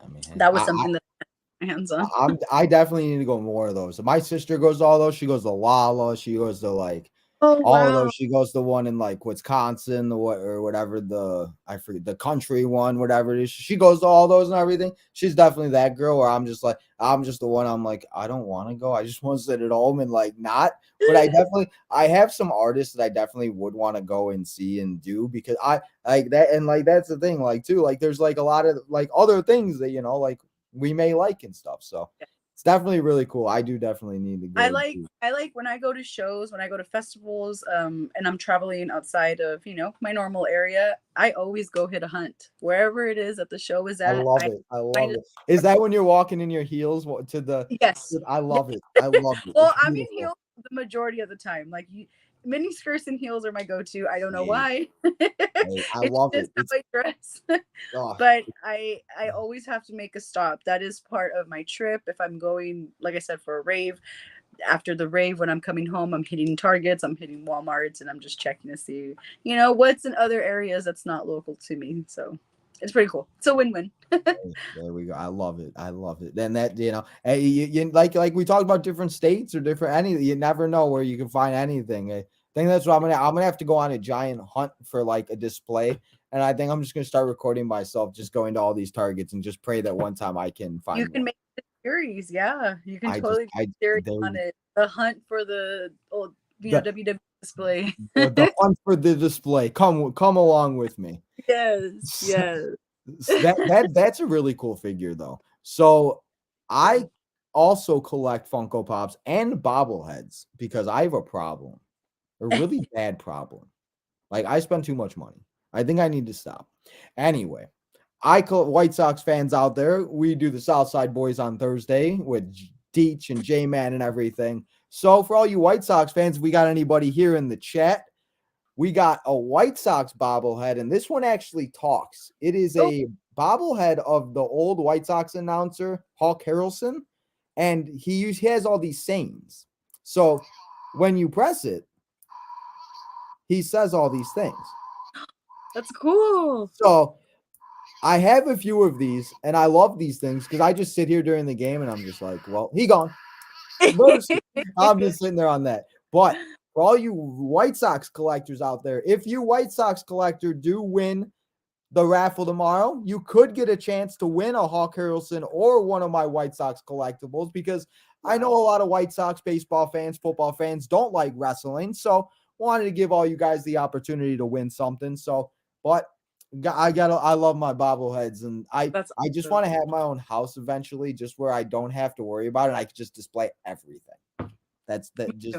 Speaker 1: I mean,
Speaker 2: that was something that I had my hands on.
Speaker 1: I definitely need to go more of those. My sister goes to all those. She goes to Lala. She goes to like
Speaker 2: Oh
Speaker 1: all of those.
Speaker 2: wow!
Speaker 1: She goes to one in like Wisconsin, or whatever I forget the country one, whatever it is. She goes to all those and everything. She's definitely that girl where I'm just the one. I'm like, I don't want to go. I just want to sit at home and like not. But I have some artists that I definitely would want to go and see and do because I like that, and like that's the thing. Like too, like there's like a lot of like other things that like we may like and stuff. So it's definitely really cool. I do definitely need to
Speaker 2: I
Speaker 1: go.
Speaker 2: like I like when I go to shows, when I go to festivals, and I'm traveling outside of, my normal area, I always go hit a hunt. Wherever it is that the show is
Speaker 1: I
Speaker 2: at,
Speaker 1: love
Speaker 2: I
Speaker 1: it. I
Speaker 2: find
Speaker 1: love
Speaker 2: it.
Speaker 1: it. Is that when you're walking in your heels to the?
Speaker 2: Yes.
Speaker 1: I
Speaker 2: Yeah.
Speaker 1: love it. I love it.
Speaker 2: Well,
Speaker 1: It's
Speaker 2: I'm in
Speaker 1: beautiful.
Speaker 2: heels the majority of the time. Like mini skirts and heels are my go-to. I don't know
Speaker 1: Hey,
Speaker 2: why.
Speaker 1: hey, I
Speaker 2: It's
Speaker 1: love
Speaker 2: just
Speaker 1: it.
Speaker 2: how
Speaker 1: It's
Speaker 2: I dress.
Speaker 1: oh,
Speaker 2: But I always have to make a stop. That is part of my trip. If I'm going, like I said, for a rave, after the rave, when I'm coming home, I'm hitting Targets, I'm hitting Walmarts, and I'm just checking to see, what's in other areas that's not local to me. So it's pretty cool. It's a win-win.
Speaker 1: there we go. I love it. I love it. Then that, hey, you like we talked about different states or different any. You never know where you can find anything. I think that's what I'm gonna have to go on a giant hunt for like a display. And I think I'm just gonna start recording myself, just going to all these Targets and just pray that one time I can
Speaker 2: You
Speaker 1: find
Speaker 2: can
Speaker 1: one.
Speaker 2: make a series, yeah. You can
Speaker 1: I just
Speaker 2: totally do
Speaker 1: I
Speaker 2: a series
Speaker 1: there
Speaker 2: on it. The hunt for the old,
Speaker 1: the
Speaker 2: WW display.
Speaker 1: the hunt for the display. Come along with me.
Speaker 2: Yes, yes.
Speaker 1: That's a really cool figure though. So
Speaker 2: Yeah.
Speaker 1: I also collect Funko Pops and bobbleheads because I have a problem, a really bad problem. Like I spend too much money. I think I need to stop. Anyway, I call White Sox fans out there. We do the Southside Boys on Thursday with Deech and J Man and everything. So for all you White Sox fans, if we got anybody here in the chat, we got a White Sox bobblehead, and this one actually talks. It is
Speaker 2: Oh,
Speaker 1: a bobblehead of the old White Sox announcer, Hawk Harrelson, and he has all these sayings. So when you press it, he says all these things.
Speaker 2: that's cool.
Speaker 1: So I have a few of these, and I love these things because I just sit here during the game and I'm just like, well, he gone. I'm just sitting there on that. But for all you White Sox collectors out there, if you White Sox collector do win the raffle tomorrow, you could get a chance to win a Hawk Harrelson or one of my White Sox collectibles because I know a lot of White Sox baseball fans, football fans don't like wrestling. So wanted to give all you guys the opportunity to win something. So, but I love my bobbleheads and
Speaker 2: That's
Speaker 1: I just
Speaker 2: awesome.
Speaker 1: want to have my own house eventually, just where I don't have to worry about it. I can just display everything. That's that just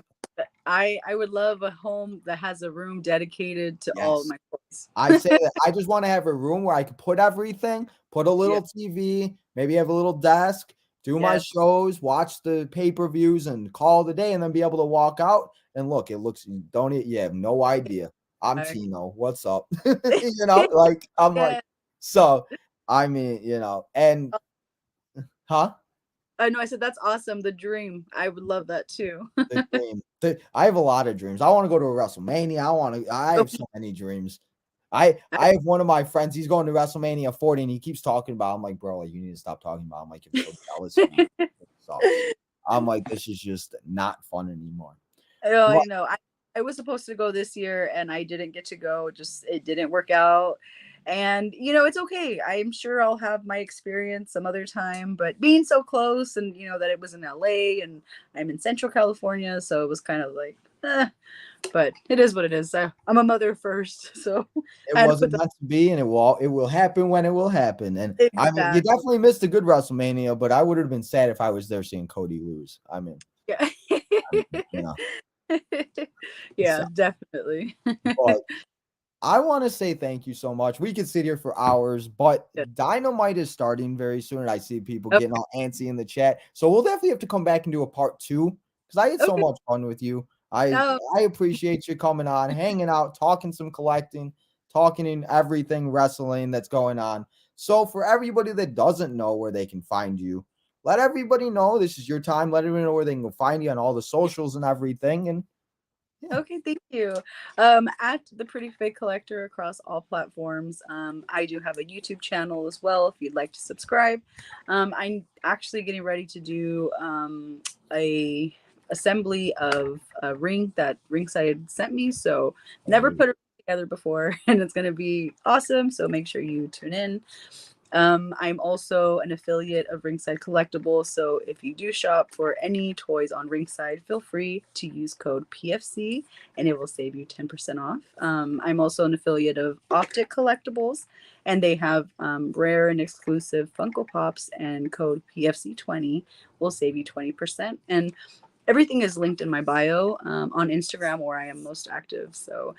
Speaker 2: I would love a home that has a room dedicated to all of
Speaker 1: yes.
Speaker 2: my toys.
Speaker 1: I say that I just want to have a room where I can put everything, put a
Speaker 2: Yeah.
Speaker 1: little TV, maybe have a little desk, do my
Speaker 2: Yes.
Speaker 1: shows, watch the pay-per-views and call it a day and then be able to walk out and look, it looks don't it you have no idea. I'm Tino. What's up? Like I'm like
Speaker 2: Yeah.
Speaker 1: so I mean, and huh?
Speaker 2: I know. I said that's awesome. The dream. I would love that too.
Speaker 1: The dream. I have a lot of dreams. I want to go to a WrestleMania. I have so many dreams. I have one of my friends, he's going to WrestleMania 40 and he keeps talking about. I'm like, bro, like you need to stop talking about. I'm like, I'm so jealous of you. So I'm like, this is just not fun anymore.
Speaker 2: Oh,
Speaker 1: But
Speaker 2: I know. I was supposed to go this year and I didn't get to go. Just it didn't work out. And it's okay. I'm sure I'll have my experience some other time, but being so close and that it was in LA and I'm in Central California, so it was kind of like but it is what it is. I'm a mother first, so
Speaker 1: it
Speaker 2: I had to put
Speaker 1: wasn't meant to be, and it will happen when it will happen. And I mean, you
Speaker 2: exactly.
Speaker 1: definitely missed a good WrestleMania, but I would have been sad if I was there seeing Cody lose.
Speaker 2: Yeah.
Speaker 1: I mean, you know.
Speaker 2: Yeah,
Speaker 1: So,
Speaker 2: definitely.
Speaker 1: but I want to say thank you so much. We could sit here for hours, but
Speaker 2: Yeah.
Speaker 1: Dynamite is starting very soon. And I see people
Speaker 2: Okay.
Speaker 1: getting all antsy in the chat. So we'll definitely have to come back and do a part 2 because I had so
Speaker 2: Okay.
Speaker 1: much fun with you. I
Speaker 2: Oh,
Speaker 1: I appreciate you coming on, hanging out, talking some collecting, talking in everything wrestling that's going on. So for everybody that doesn't know where they can find you, let everybody know this is your time. Let everybody know where they can go find you on all the socials and everything. And yeah.
Speaker 2: okay, thank you. At the Pretty Fig Collector across all platforms. I do have a YouTube channel as well if you'd like to subscribe. I'm actually getting ready to do a assembly of a ring that Ringside sent me. So never
Speaker 1: Hey,
Speaker 2: put it together before, and it's going to be awesome. So make sure you tune in. I'm also an affiliate of Ringside Collectibles, so if you do shop for any toys on Ringside, feel free to use code PFC and it will save you 10% off. I'm also an affiliate of Optic Collectibles, and they have rare and exclusive Funko Pops, and code PFC20 will save you 20%. And everything is linked in my bio on Instagram, where I am most active. So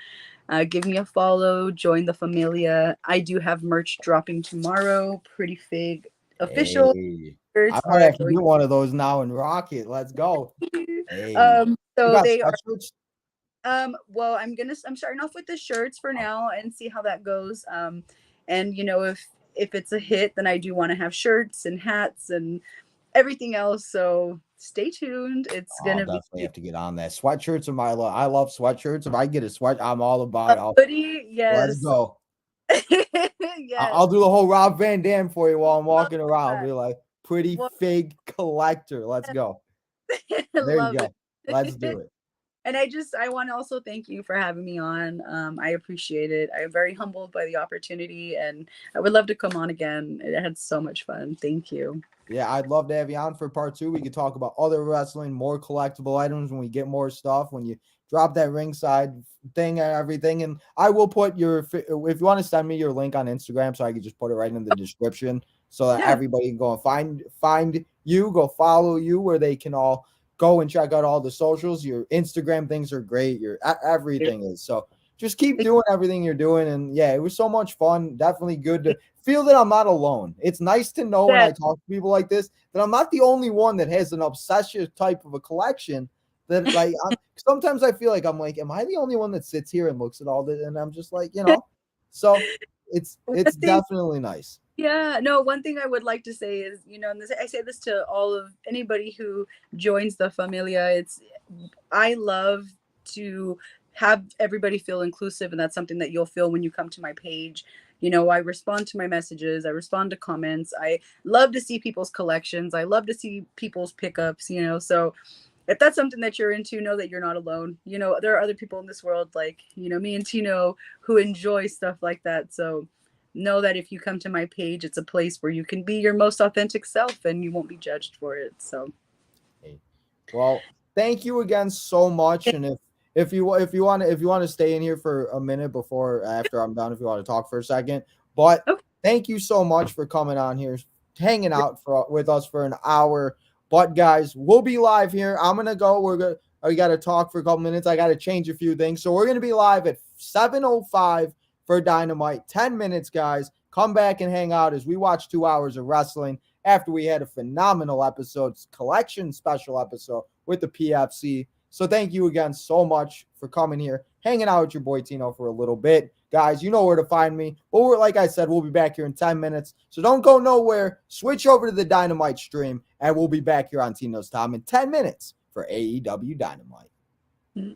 Speaker 2: give me a follow, join the familia. I do have merch dropping tomorrow. Pretty Fig official
Speaker 1: hey, I
Speaker 2: shirts
Speaker 1: might
Speaker 2: are
Speaker 1: have to
Speaker 2: going.
Speaker 1: do one of those now and rock it. Let's go. Hey, you
Speaker 2: So
Speaker 1: got
Speaker 2: they are
Speaker 1: sweatshirts?
Speaker 2: Well, I'm starting off with the shirts for now and see how that goes. And if it's a hit, then I do want to have shirts and hats and everything else. So stay tuned. It's
Speaker 1: I'll
Speaker 2: gonna be
Speaker 1: definitely have to get on that. Sweatshirts are my love. I love sweatshirts. If I get a sweat, I'm all
Speaker 2: a
Speaker 1: about it.
Speaker 2: hoodie.
Speaker 1: Let's
Speaker 2: Yes.
Speaker 1: go.
Speaker 2: Yes.
Speaker 1: I'll do the whole Rob Van Dam for you while I'm
Speaker 2: Love
Speaker 1: walking around. I'll
Speaker 2: that.
Speaker 1: be like, pretty
Speaker 2: Well,
Speaker 1: fig collector. Let's go. There you
Speaker 2: love
Speaker 1: go. Let's
Speaker 2: it.
Speaker 1: do it.
Speaker 2: And I want to also thank you for having me on. I appreciate it. I'm very humbled by the opportunity, and I would love to come on again. I had so much fun. Thank you.
Speaker 1: Yeah, I'd love to have you on for part 2. We could talk about other wrestling, more collectible items when we get more stuff, when you drop that ringside thing and everything. And I will put if you want to send me your link on Instagram, so I could just put it right in the description so that
Speaker 2: Yeah.
Speaker 1: everybody can go and find you, go follow you, where they can all go and check out all the socials. Your Instagram things are great. Your everything is. So just keep doing everything you're doing. And yeah, it was so much fun. Definitely good to feel that I'm not alone. It's nice to know when
Speaker 2: Yeah.
Speaker 1: I talk to people like this that I'm not the only one that has an obsessive type of a collection. That like sometimes I feel like I'm like, am I the only one that sits here and looks at all this? And I'm just like, so it's
Speaker 2: One thing
Speaker 1: definitely nice.
Speaker 2: Yeah, no, one thing I would like to say is, and I say this to all of anybody who joins the familia, I love to have everybody feel inclusive, and that's something that you'll feel when you come to my page. I respond to my messages, I respond to comments. I love to see people's collections. I love to see people's pickups, so if that's something that you're into, know that you're not alone. There are other people in this world like, me and Tino who enjoy stuff like that. So know that if you come to my page, it's a place where you can be your most authentic self and you won't be judged for it. So
Speaker 1: Well, thank you again so much. And if you want to stay in here for a minute before after I'm done, if you want to talk for a second, but
Speaker 2: okay.
Speaker 1: thank you so much for coming on here, hanging out with us for an hour. But guys, we'll be live here. I'm gonna go. We got to talk for a couple minutes. I got to change a few things, so we're gonna be live at 7:05 for Dynamite. 10 minutes, guys. Come back and hang out as we watch 2 hours of wrestling after we had a phenomenal episode, collection special episode with the PFC. So thank you again so much for coming here, hanging out with your boy Tino for a little bit. Guys, you know where to find me. But like I said, we'll be back here in 10 minutes. So don't go nowhere. Switch over to the Dynamite stream, and we'll be back here on Tino's Time in 10 minutes for AEW Dynamite.
Speaker 2: Mm-hmm.